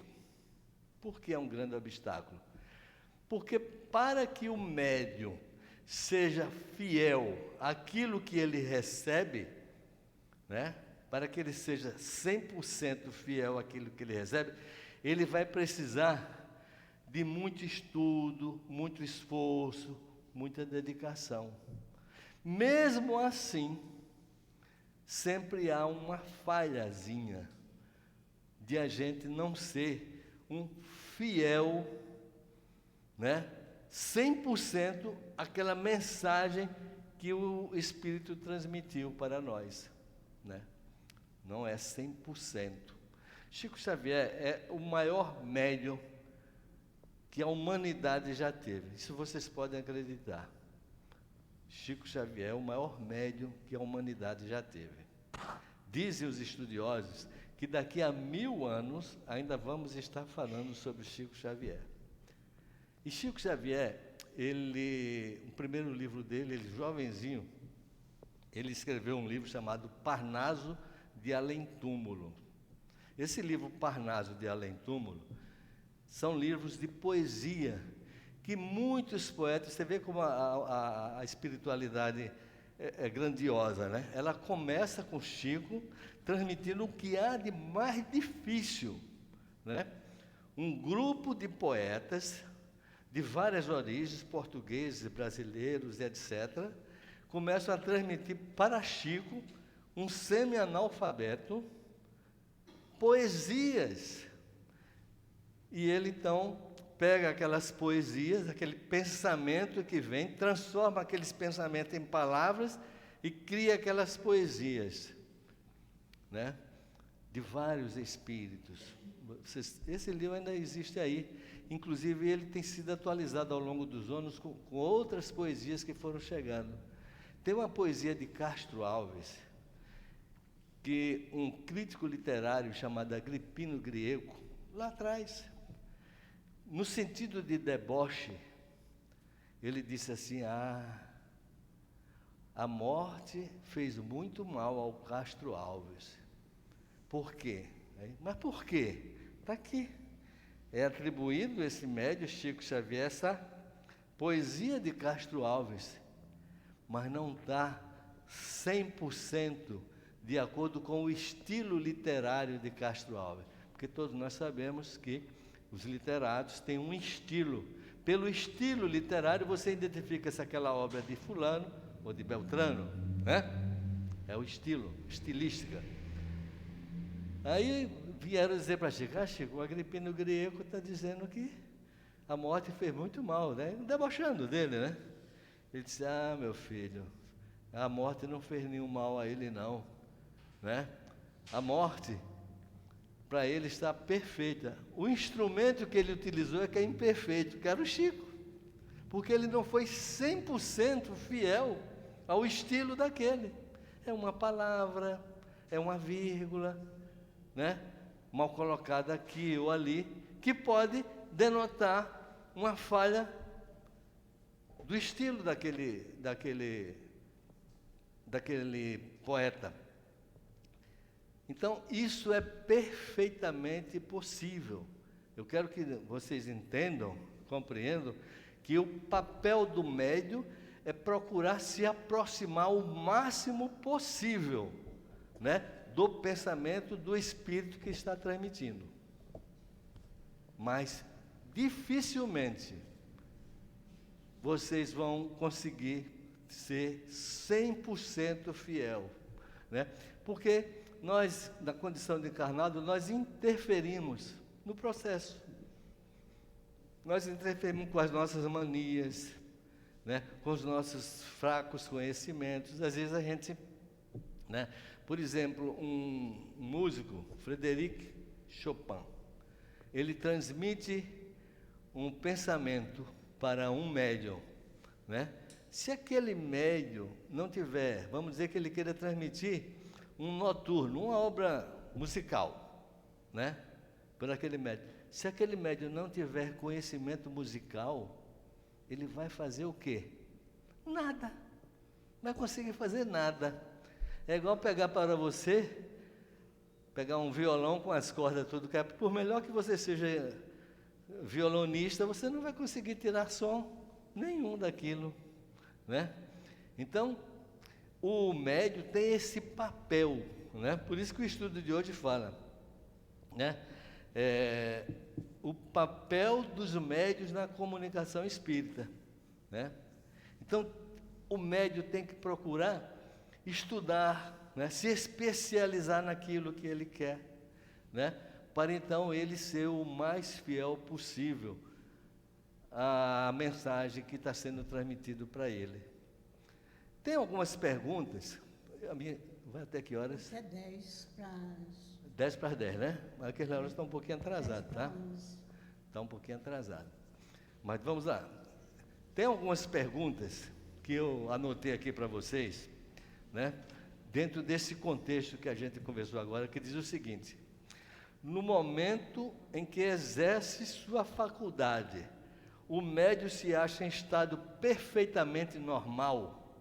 Por que é um grande obstáculo? Porque para que o médium seja fiel àquilo que ele recebe, né? Para que ele seja 100% fiel àquilo que ele recebe, ele vai precisar de muito estudo, muito esforço, muita dedicação. Mesmo assim, sempre há uma falhazinha de a gente não ser um fiel, né, 100% aquela mensagem que o Espírito transmitiu para nós, né? Não é 100%. Chico Xavier é o maior médium que a humanidade já teve. Isso vocês podem acreditar. Chico Xavier é o maior médium que a humanidade já teve. Dizem os estudiosos que daqui a 1000 anos ainda vamos estar falando sobre Chico Xavier. E Chico Xavier, o primeiro livro dele, ele jovenzinho, ele escreveu um livro chamado Parnaso de Além-Túmulo. Esse livro, Parnaso de Além-Túmulo, são livros de poesia que muitos poetas, você vê como a espiritualidade é grandiosa, né? Ela começa com Chico, transmitindo o que há de mais difícil, né? Um grupo de poetas de várias origens, portugueses, brasileiros, etc., começam a transmitir para Chico, um semi-analfabeto, poesias. E ele, então, pega aquelas poesias, aquele pensamento que vem, transforma aqueles pensamentos em palavras e cria aquelas poesias, né, de vários espíritos. Esse livro ainda existe aí. Inclusive, ele tem sido atualizado ao longo dos anos com outras poesias que foram chegando. Tem uma poesia de Castro Alves, que um crítico literário chamado Agripino Grieco, lá atrás, no sentido de deboche, ele disse assim: a morte fez muito mal ao Castro Alves. Por quê? Mas por quê? Está aqui. É atribuído esse médium Chico Xavier, essa poesia de Castro Alves, mas não está 100% de acordo com o estilo literário de Castro Alves, porque todos nós sabemos que os literatos têm um estilo. Pelo estilo literário você identifica se aquela obra é de fulano ou de Beltrano, né? É o estilo, estilística. Aí vieram dizer para Chico: Chico, o Agripino Grieco está dizendo que a morte fez muito mal, né? Debochando dele, né? Ele disse: meu filho, a morte não fez nenhum mal a ele, não, né? A morte, para ele, está perfeita. O instrumento que ele utilizou é que é imperfeito, que era o Chico, porque ele não foi 100% fiel ao estilo daquele. É uma palavra, é uma vírgula, né, mal colocada aqui ou ali, que pode denotar uma falha do estilo daquele poeta. Então, isso é perfeitamente possível. Eu quero que vocês entendam, compreendam, que o papel do médium é procurar se aproximar o máximo possível, né, do pensamento do espírito que está transmitindo. Mas, dificilmente, vocês vão conseguir ser 100% fiel, né? Porque nós, na condição de encarnado, nós interferimos no processo. Nós interferimos com as nossas manias, né, com os nossos fracos conhecimentos. Às vezes a gente, né, por exemplo, um músico, Frédéric Chopin, ele transmite um pensamento para um médium, né? Se aquele médium não tiver, vamos dizer que ele queira transmitir um noturno, uma obra musical, né, por aquele médium. Se aquele médium não tiver conhecimento musical, ele vai fazer o quê? Nada. Não vai conseguir fazer nada. É igual pegar para você, pegar um violão com as cordas tudo, que por melhor que você seja violonista, você não vai conseguir tirar som nenhum daquilo, né? Então, o médium tem esse papel, né? Por isso que o estudo de hoje fala, né, o papel dos médiuns na comunicação espírita, né? Então, o médium tem que procurar estudar, né, se especializar naquilo que ele quer, né, para então ele ser o mais fiel possível à mensagem que está sendo transmitida para ele. Tem algumas perguntas. Vai até que horas? É 10 para 10 para as 10, né? Mas aquele horas está um pouquinho atrasado, tá? 11. Está um pouquinho atrasado. Mas vamos lá. Tem algumas perguntas que eu anotei aqui para vocês, né? Dentro desse contexto que a gente conversou agora, que diz o seguinte: no momento em que exerce sua faculdade, o médium se acha em estado perfeitamente normal?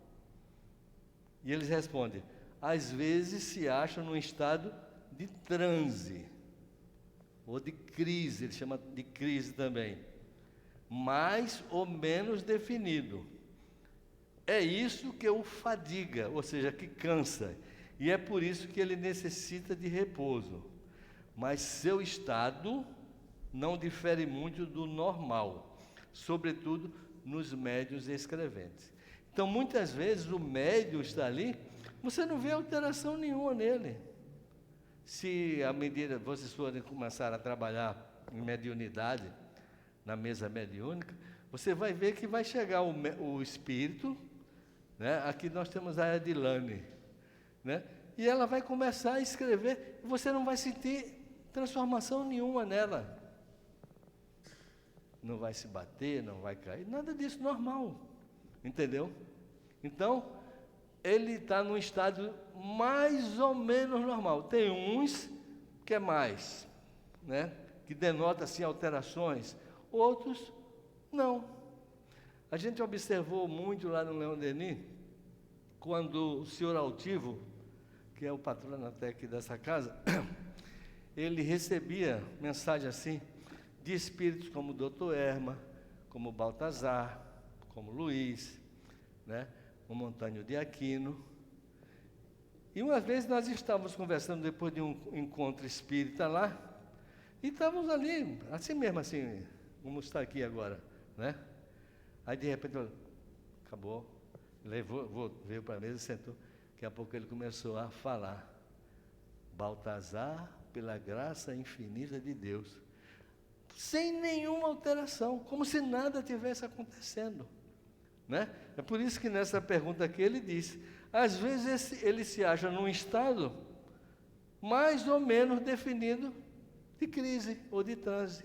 E eles respondem: às vezes se acha num estado de transe, ou de crise, ele chama de crise também, mais ou menos definido. É isso que o fadiga, ou seja, que cansa, e é por isso que ele necessita de repouso. Mas seu estado não difere muito do normal, sobretudo nos médiuns escreventes. Então, muitas vezes o médium está ali, você não vê alteração nenhuma nele. Se à medida vocês forem começar a trabalhar em mediunidade, na mesa mediúnica, você vai ver que vai chegar o espírito, né? Aqui nós temos a Edilane, né? E ela vai começar a escrever, e você não vai sentir transformação nenhuma nela. Não vai se bater, não vai cair, nada disso, normal, entendeu? Então, ele está num estado mais ou menos normal. Tem uns que é mais, né? Que denota assim alterações, outros não. A gente observou muito lá no Leão Denis, quando o senhor Altivo, que é o patrono até aqui dessa casa, ele recebia mensagem assim, de espíritos como o Dr. Erma, como Baltazar, como Luiz, né? O Montânio de Aquino. E uma vez nós estávamos conversando depois de um encontro espírita lá, e estávamos ali, assim mesmo, assim, como está aqui agora, né? Aí de repente, acabou, veio para a mesa e sentou. Daqui a pouco ele começou a falar: Baltazar, pela graça infinita de Deus, sem nenhuma alteração, como se nada tivesse acontecendo, né? É por isso que nessa pergunta aqui ele disse, às vezes ele se acha num estado mais ou menos definido de crise ou de transe.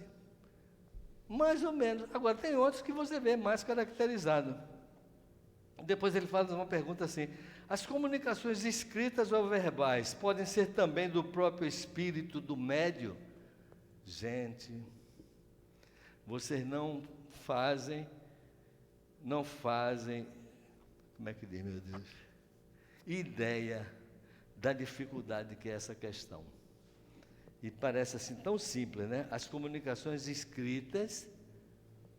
Mais ou menos. Agora, tem outros que você vê mais caracterizado. Depois ele faz uma pergunta assim: as comunicações escritas ou verbais podem ser também do próprio espírito do médium? Gente, vocês não fazem, como é que diz, meu Deus? Ideia da dificuldade que é essa questão. E parece assim tão simples, né? As comunicações escritas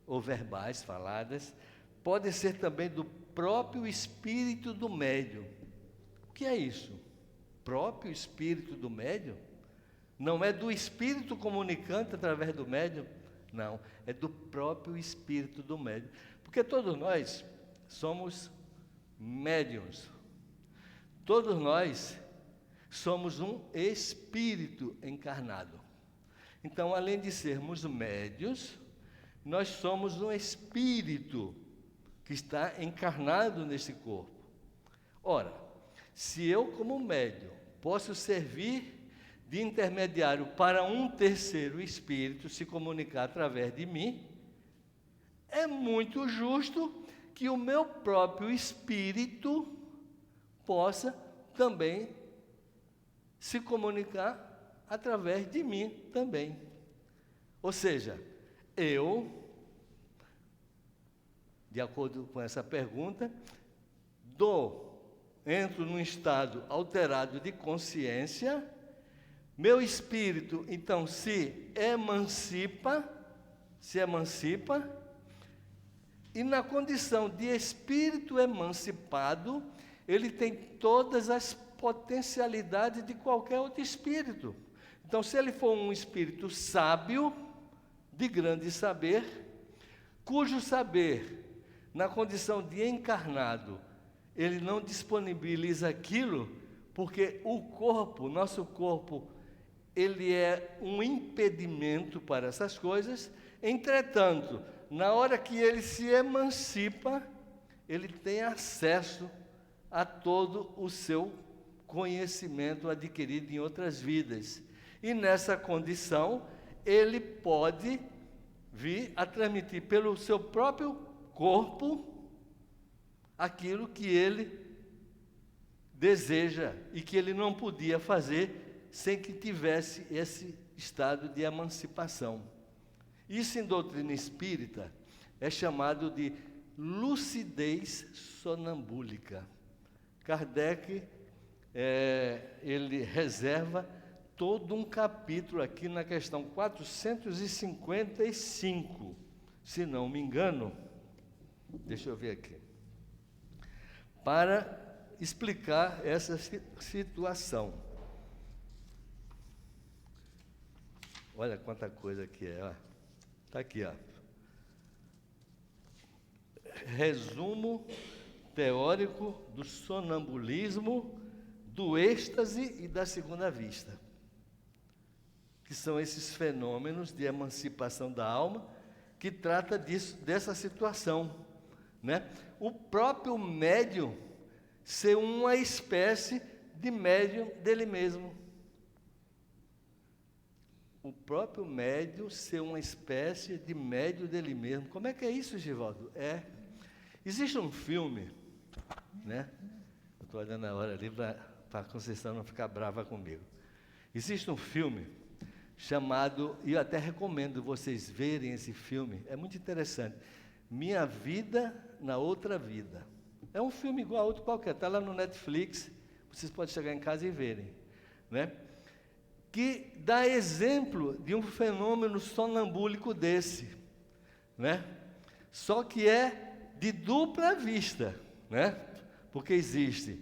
ou verbais, faladas, podem ser também do próprio espírito do médium. O que é isso? Próprio espírito do médium? Não é do espírito comunicante através do médium? Não, é do próprio espírito do médium. Porque todos nós somos médiuns. Todos nós somos um espírito encarnado. Então, além de sermos médiuns, nós somos um espírito que está encarnado nesse corpo. Ora, se eu, como médium, posso servir de intermediário para um terceiro espírito se comunicar através de mim, é muito justo que o meu próprio espírito possa também se comunicar através de mim também. Ou seja, eu, de acordo com essa pergunta, entro num estado alterado de consciência, meu espírito, então, se emancipa, e na condição de espírito emancipado, ele tem todas as potencialidades de qualquer outro espírito. Então, se ele for um espírito sábio, de grande saber, cujo saber, na condição de encarnado, ele não disponibiliza aquilo, porque o corpo, nosso corpo, ele é um impedimento para essas coisas. Entretanto, na hora que ele se emancipa, ele tem acesso a todo o seu conhecimento adquirido em outras vidas. E nessa condição, ele pode vir a transmitir pelo seu próprio corpo aquilo que ele deseja e que ele não podia fazer sem que tivesse esse estado de emancipação. Isso em doutrina espírita é chamado de lucidez sonambúlica. Kardec, ele reserva todo um capítulo aqui na questão 455, se não me engano, deixa eu ver aqui, para explicar essa situação. Olha quanta coisa que é, ó. Está aqui, ó. Resumo teórico do sonambulismo, do êxtase e da segunda vista, que são esses fenômenos de emancipação da alma, que trata dessa situação, né? O próprio médium ser uma espécie de médium dele mesmo. O próprio médium ser uma espécie de médium dele mesmo. Como é que é isso, Givaldo? Existe um filme, né? Eu estou olhando a hora ali para a Conceição não ficar brava comigo. Existe um filme chamado, e eu até recomendo vocês verem esse filme, é muito interessante, Minha Vida na Outra Vida. É um filme igual a outro qualquer, está lá no Netflix, vocês podem chegar em casa e verem, né? Que dá exemplo de um fenômeno sonambúlico desse, né? Só que é de dupla vista, né? Porque existe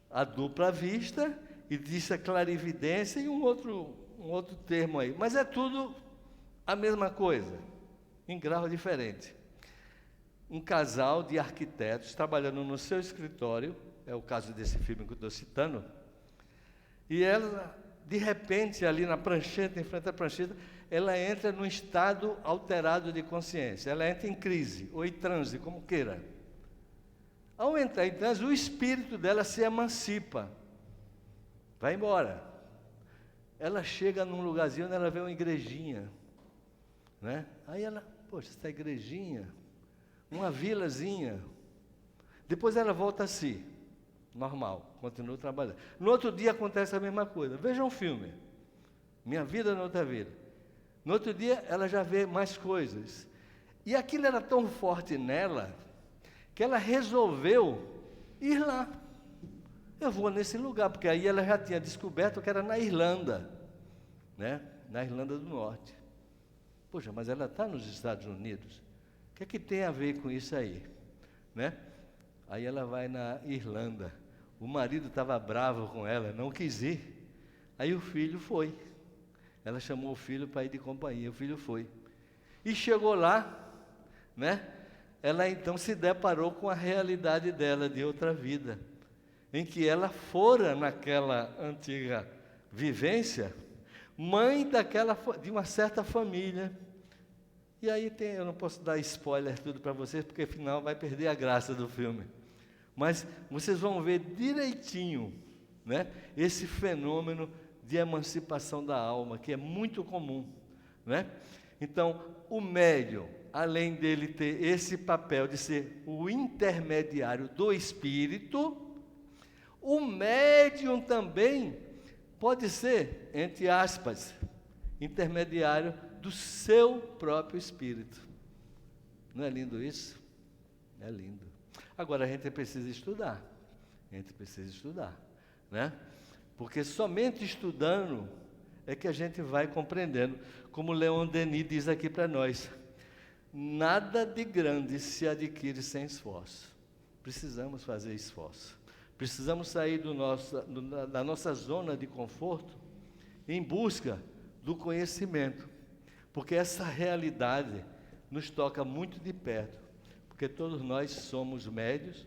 a dupla vista, existe a clarividência e um outro termo aí, mas é tudo a mesma coisa, em grau diferente. Um casal de arquitetos trabalhando no seu escritório, é o caso desse filme que eu estou citando, e ela, de repente, ali na prancheta, em frente à prancheta, ela entra num estado alterado de consciência, ela entra em crise, ou em transe, como queira. Ao entrar em transe, o espírito dela se emancipa, vai embora. Ela chega num lugarzinho onde ela vê uma igrejinha, né? Aí ela, poxa, essa igrejinha, uma vilazinha. Depois ela volta a si, normal, continua trabalhando. No outro dia acontece a mesma coisa. Veja um filme, Minha Vida na Outra Vida. No outro dia ela já vê mais coisas. E aquilo era tão forte nela, que ela resolveu ir lá. Eu vou nesse lugar, porque aí ela já tinha descoberto que era na Irlanda, né? Na Irlanda do Norte. Poxa, mas ela está nos Estados Unidos. O que é que tem a ver com isso aí, né? Aí ela vai na Irlanda. O marido estava bravo com ela, não quis ir. Aí o filho foi. Ela chamou o filho para ir de companhia, o filho foi. E chegou lá, né? Ela então se deparou com a realidade dela de outra vida, em que ela fora naquela antiga vivência, mãe de uma certa família. E aí eu não posso dar spoiler tudo para vocês, porque afinal vai perder a graça do filme. Mas vocês vão ver direitinho, né, esse fenômeno de emancipação da alma, que é muito comum, né? Então, o médium, além dele ter esse papel de ser o intermediário do espírito, o médium também pode ser, entre aspas, intermediário do seu próprio espírito. Não é lindo isso? É lindo. Agora a gente precisa estudar. Né? Porque somente estudando é que a gente vai compreendendo. Como Leon Denis diz aqui para nós, nada de grande se adquire sem esforço. Precisamos fazer esforço. Precisamos sair da nossa zona de conforto em busca do conhecimento, porque essa realidade nos toca muito de perto, porque todos nós somos médios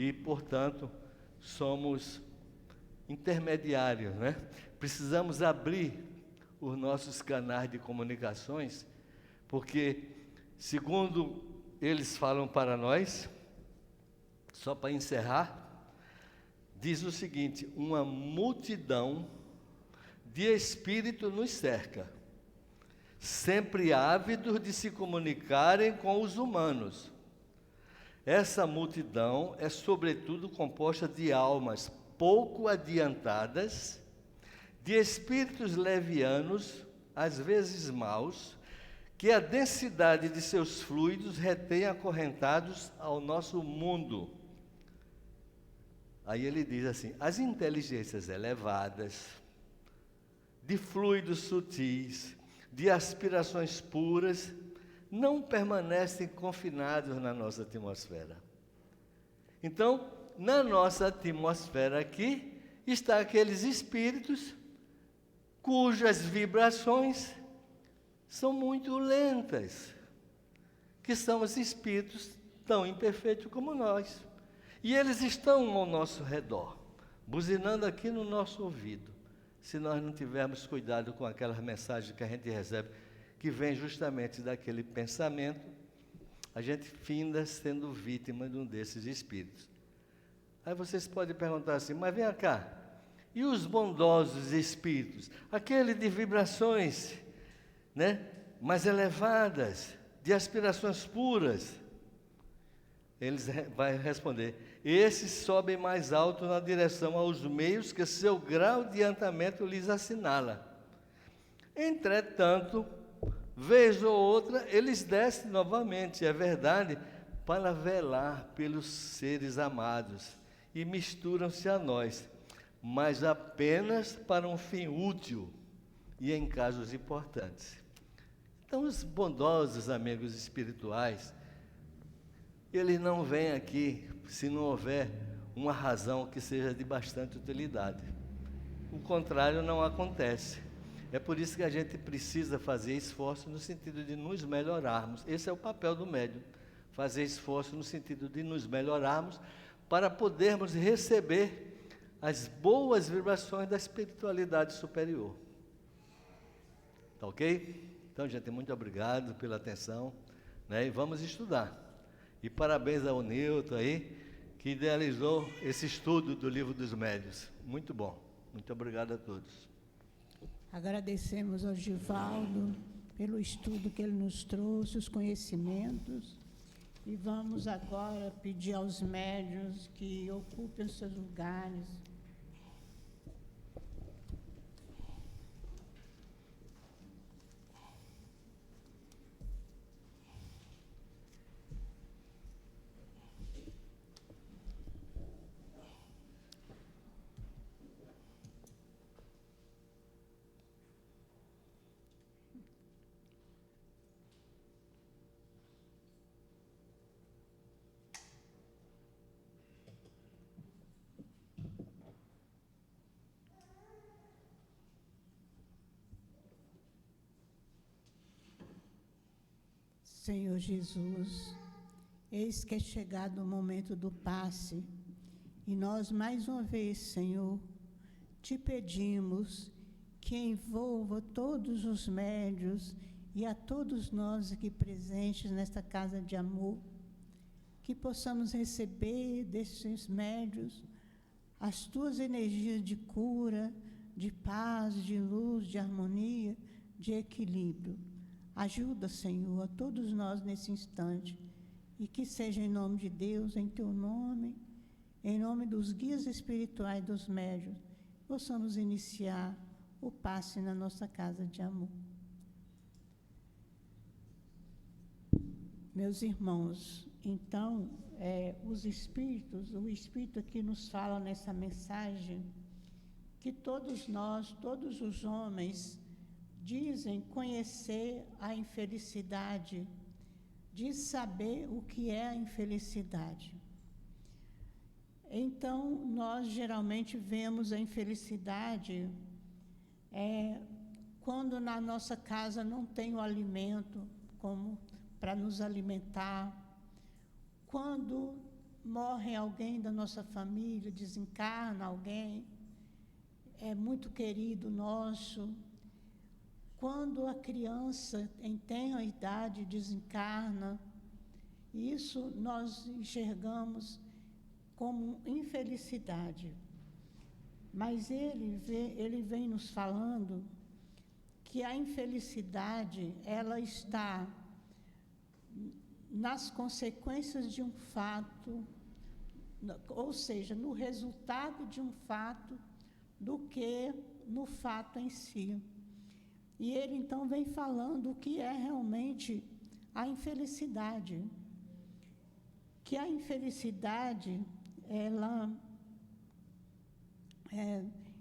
e, portanto, somos intermediários, né? Precisamos abrir os nossos canais de comunicações, porque, segundo eles falam para nós, só para encerrar, diz o seguinte: uma multidão de espírito nos cerca, sempre ávidos de se comunicarem com os humanos. Essa multidão é, sobretudo, composta de almas pouco adiantadas, de espíritos levianos, às vezes maus, que a densidade de seus fluidos retém acorrentados ao nosso mundo. Aí ele diz assim: as inteligências elevadas, de fluidos sutis, de aspirações puras, não permanecem confinados na nossa atmosfera. Então, na nossa atmosfera aqui, está aqueles espíritos cujas vibrações são muito lentas, que são os espíritos tão imperfeitos como nós. E eles estão ao nosso redor, buzinando aqui no nosso ouvido, se nós não tivermos cuidado com aquelas mensagens que a gente recebe, que vem justamente daquele pensamento, a gente finda sendo vítima de um desses espíritos. Aí vocês podem perguntar assim: mas vem cá, e os bondosos espíritos, aquele de vibrações, né, mais elevadas, de aspirações puras? Eles vai responder: esses sobem mais alto na direção aos meios que seu grau de adiantamento lhes assinala. Entretanto, vez ou outra, eles descem novamente, é verdade, para velar pelos seres amados, e misturam-se a nós, mas apenas para um fim útil e em casos importantes. Então, os bondosos amigos espirituais, eles não vêm aqui se não houver uma razão que seja de bastante utilidade. O contrário não acontece. É por isso que a gente precisa fazer esforço no sentido de nos melhorarmos. Esse é o papel do médium, fazer esforço no sentido de nos melhorarmos para podermos receber as boas vibrações da espiritualidade superior. Tá ok? Então, gente, muito obrigado pela atenção, né? E vamos estudar. E parabéns ao Newton aí, que idealizou esse estudo do Livro dos Médiuns. Muito bom. Muito obrigado a todos. Agradecemos ao Givaldo pelo estudo que ele nos trouxe, os conhecimentos. E vamos agora pedir aos médiuns que ocupem os seus lugares. Senhor Jesus, eis que é chegado o momento do passe, e nós mais uma vez, Senhor, te pedimos que envolva todos os médiuns e a todos nós aqui presentes nesta casa de amor, que possamos receber desses médiuns as tuas energias de cura, de paz, de luz, de harmonia, de equilíbrio. Ajuda, Senhor, a todos nós nesse instante, e que seja em nome de Deus, em teu nome, em nome dos guias espirituais dos médiuns, possamos iniciar o passe na nossa casa de amor. Meus irmãos, então, os espíritos, o Espírito aqui nos fala nessa mensagem que todos nós, todos os homens, dizem conhecer a infelicidade, de saber o que é a infelicidade. Então, nós geralmente vemos a infelicidade quando na nossa casa não tem o alimento como para nos alimentar, quando morre alguém da nossa família, desencarna alguém, é muito querido nosso. Quando a criança em tenra idade desencarna, isso nós enxergamos como infelicidade. Mas ele vem nos falando que a infelicidade, ela está nas consequências de um fato, ou seja, no resultado de um fato, do que no fato em si. E ele então vem falando o que é realmente a infelicidade. Que a infelicidade, ela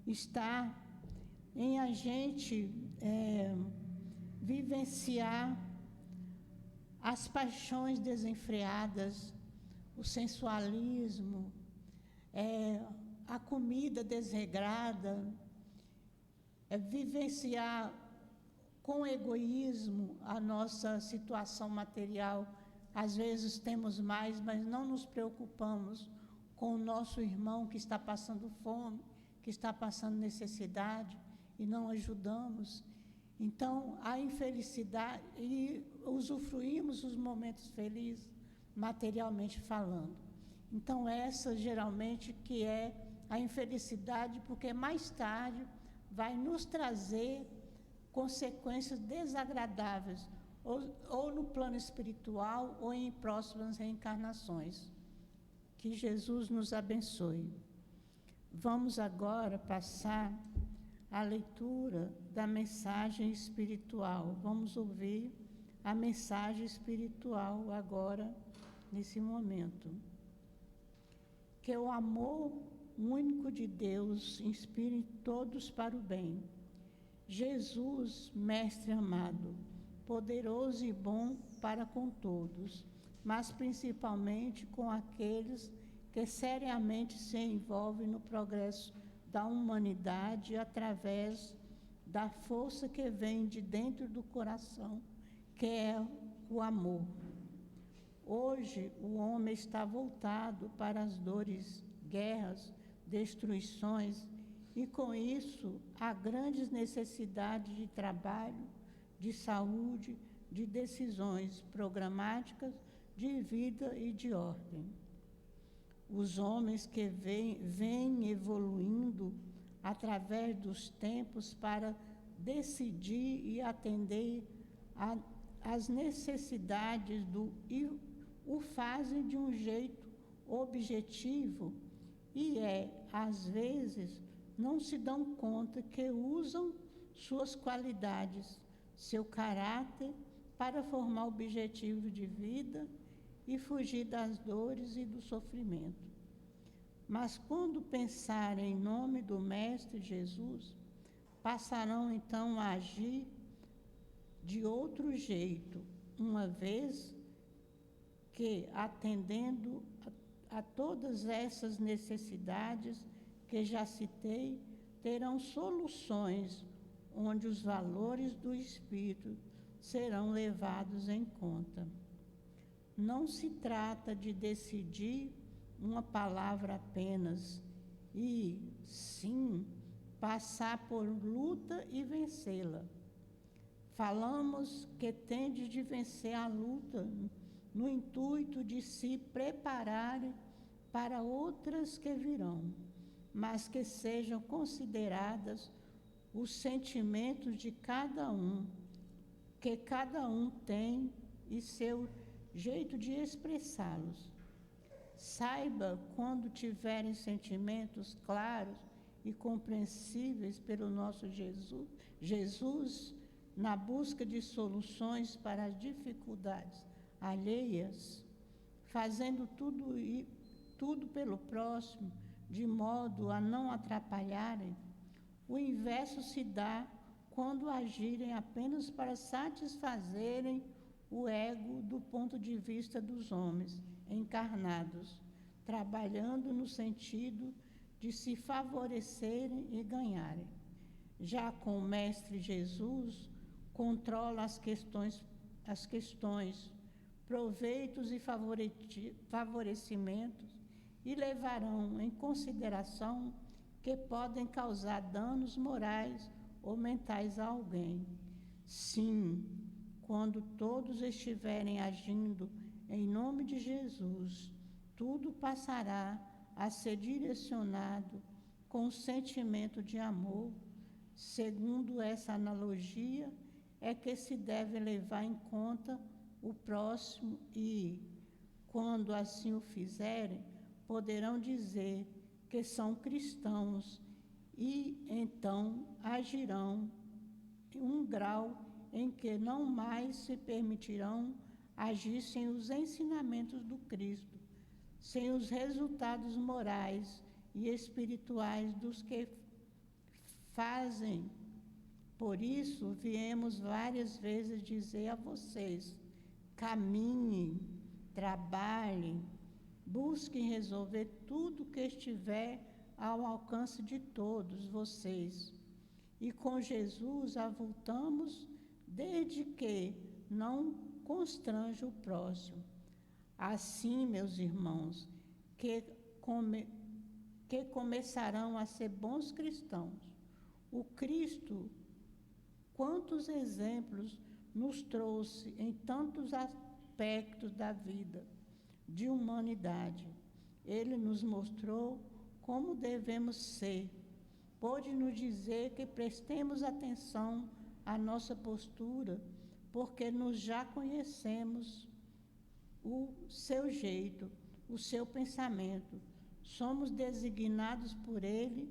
está em a gente vivenciar as paixões desenfreadas, o sensualismo, a comida desregrada, vivenciar com egoísmo a nossa situação material. Às vezes temos mais, mas não nos preocupamos com o nosso irmão que está passando fome, que está passando necessidade, e não ajudamos. Então, a infelicidade, e usufruímos os momentos felizes, materialmente falando. Então, essa geralmente que é a infelicidade, porque mais tarde vai nos trazer consequências desagradáveis, ou no plano espiritual, ou em próximas reencarnações. Que Jesus nos abençoe. Vamos agora passar a leitura da mensagem espiritual. Vamos ouvir a mensagem espiritual agora, nesse momento. Que o amor único de Deus inspire todos para o bem. Jesus, Mestre amado, poderoso e bom para com todos, mas principalmente com aqueles que seriamente se envolvem no progresso da humanidade através da força que vem de dentro do coração, que é o amor. Hoje, o homem está voltado para as dores, guerras, destruições, e com isso, há grandes necessidades de trabalho, de saúde, de decisões programáticas, de vida e de ordem. Os homens que vêm evoluindo através dos tempos para decidir e atender às necessidades e o fazem de um jeito objetivo e às vezes, não se dão conta que usam suas qualidades, seu caráter para formar objetivo de vida e fugir das dores e do sofrimento. Mas quando pensarem em nome do Mestre Jesus, passarão então a agir de outro jeito, uma vez que, atendendo a todas essas necessidades que já citei, terão soluções onde os valores do Espírito serão levados em conta. Não se trata de decidir uma palavra apenas, e sim passar por luta e vencê-la. Falamos que tende de vencer a luta no intuito de se prepararem para outras que virão, mas que sejam consideradas os sentimentos de cada um, que cada um tem e seu jeito de expressá-los. Saiba, quando tiverem sentimentos claros e compreensíveis pelo nosso Jesus, na busca de soluções para as dificuldades alheias, fazendo tudo pelo próximo, de modo a não atrapalharem, o inverso se dá quando agirem apenas para satisfazerem o ego do ponto de vista dos homens encarnados, trabalhando no sentido de se favorecerem e ganharem. Já com o Mestre Jesus, controla as questões, proveitos e favorecimentos e levarão em consideração que podem causar danos morais ou mentais a alguém. Sim, quando todos estiverem agindo em nome de Jesus, tudo passará a ser direcionado com um sentimento de amor. Segundo essa analogia, é que se deve levar em conta o próximo e, quando assim o fizerem, poderão dizer que são cristãos e então agirão em um grau em que não mais se permitirão agir sem os ensinamentos do Cristo, sem os resultados morais e espirituais dos que fazem. Por isso, viemos várias vezes dizer a vocês: caminhem, trabalhem, busquem resolver tudo que estiver ao alcance de todos vocês. E com Jesus avultamos desde que não constrange o próximo. Assim, meus irmãos, que começarão a ser bons cristãos. O Cristo, quantos exemplos nos trouxe em tantos aspectos da vida de humanidade. Ele nos mostrou como devemos ser. Pôde nos dizer que prestemos atenção à nossa postura, porque nós já conhecemos o seu jeito, o seu pensamento. Somos designados por ele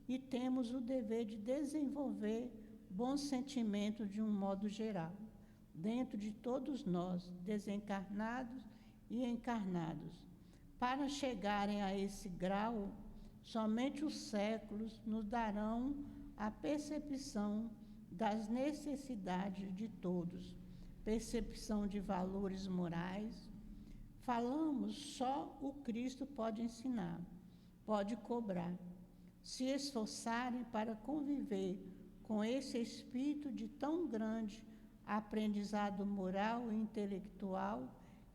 e temos o dever de desenvolver bons sentimentos de um modo geral, dentro de todos nós, desencarnados e encarnados. Para chegarem a esse grau, somente os séculos nos darão a percepção das necessidades de todos, percepção de valores morais. Falamos, só o Cristo pode ensinar, pode cobrar. Se esforçarem para conviver com esse espírito de tão grande aprendizado moral e intelectual,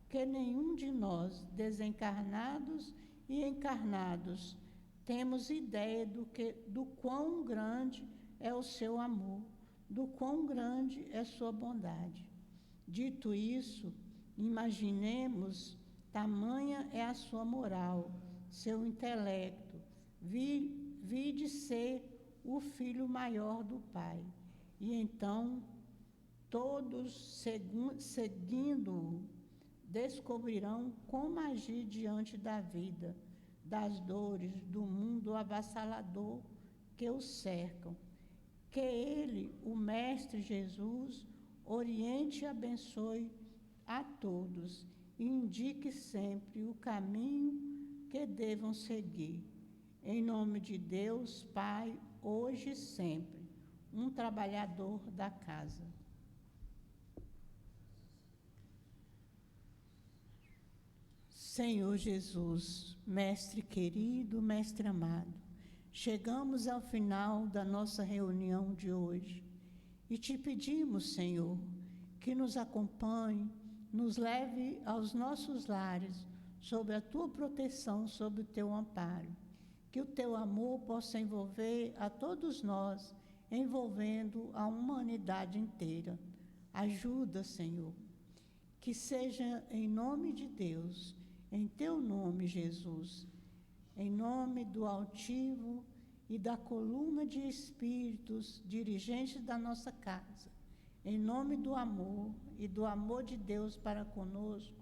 que nenhum de nós, desencarnados e encarnados, temos ideia do quão grande é o seu amor, do quão grande é sua bondade. Dito isso, imaginemos, tamanha é a sua moral, seu intelecto, vide ser o filho maior do Pai. E então, todos seguindo-o, descobrirão como agir diante da vida, das dores, do mundo avassalador que os cercam. Que ele, o Mestre Jesus, oriente e abençoe a todos e indique sempre o caminho que devam seguir. Em nome de Deus, Pai, hoje e sempre, um trabalhador da casa. Senhor Jesus, Mestre querido, Mestre amado, chegamos ao final da nossa reunião de hoje e te pedimos, Senhor, que nos acompanhe, nos leve aos nossos lares, sob a tua proteção, sob o teu amparo. Que o teu amor possa envolver a todos nós, envolvendo a humanidade inteira. Ajuda, Senhor, que seja em nome de Deus, em teu nome, Jesus, em nome do altivo e da coluna de espíritos dirigentes da nossa casa, em nome do amor e do amor de Deus para conosco,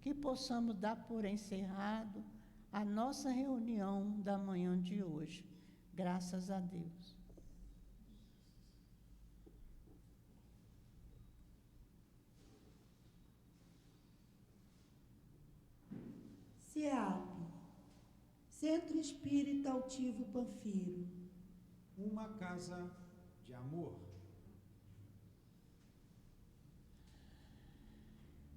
que possamos dar por encerrado a nossa reunião da manhã de hoje. Graças a Deus. CEAP, Centro Espírita Altivo Panfiro. Uma casa de amor.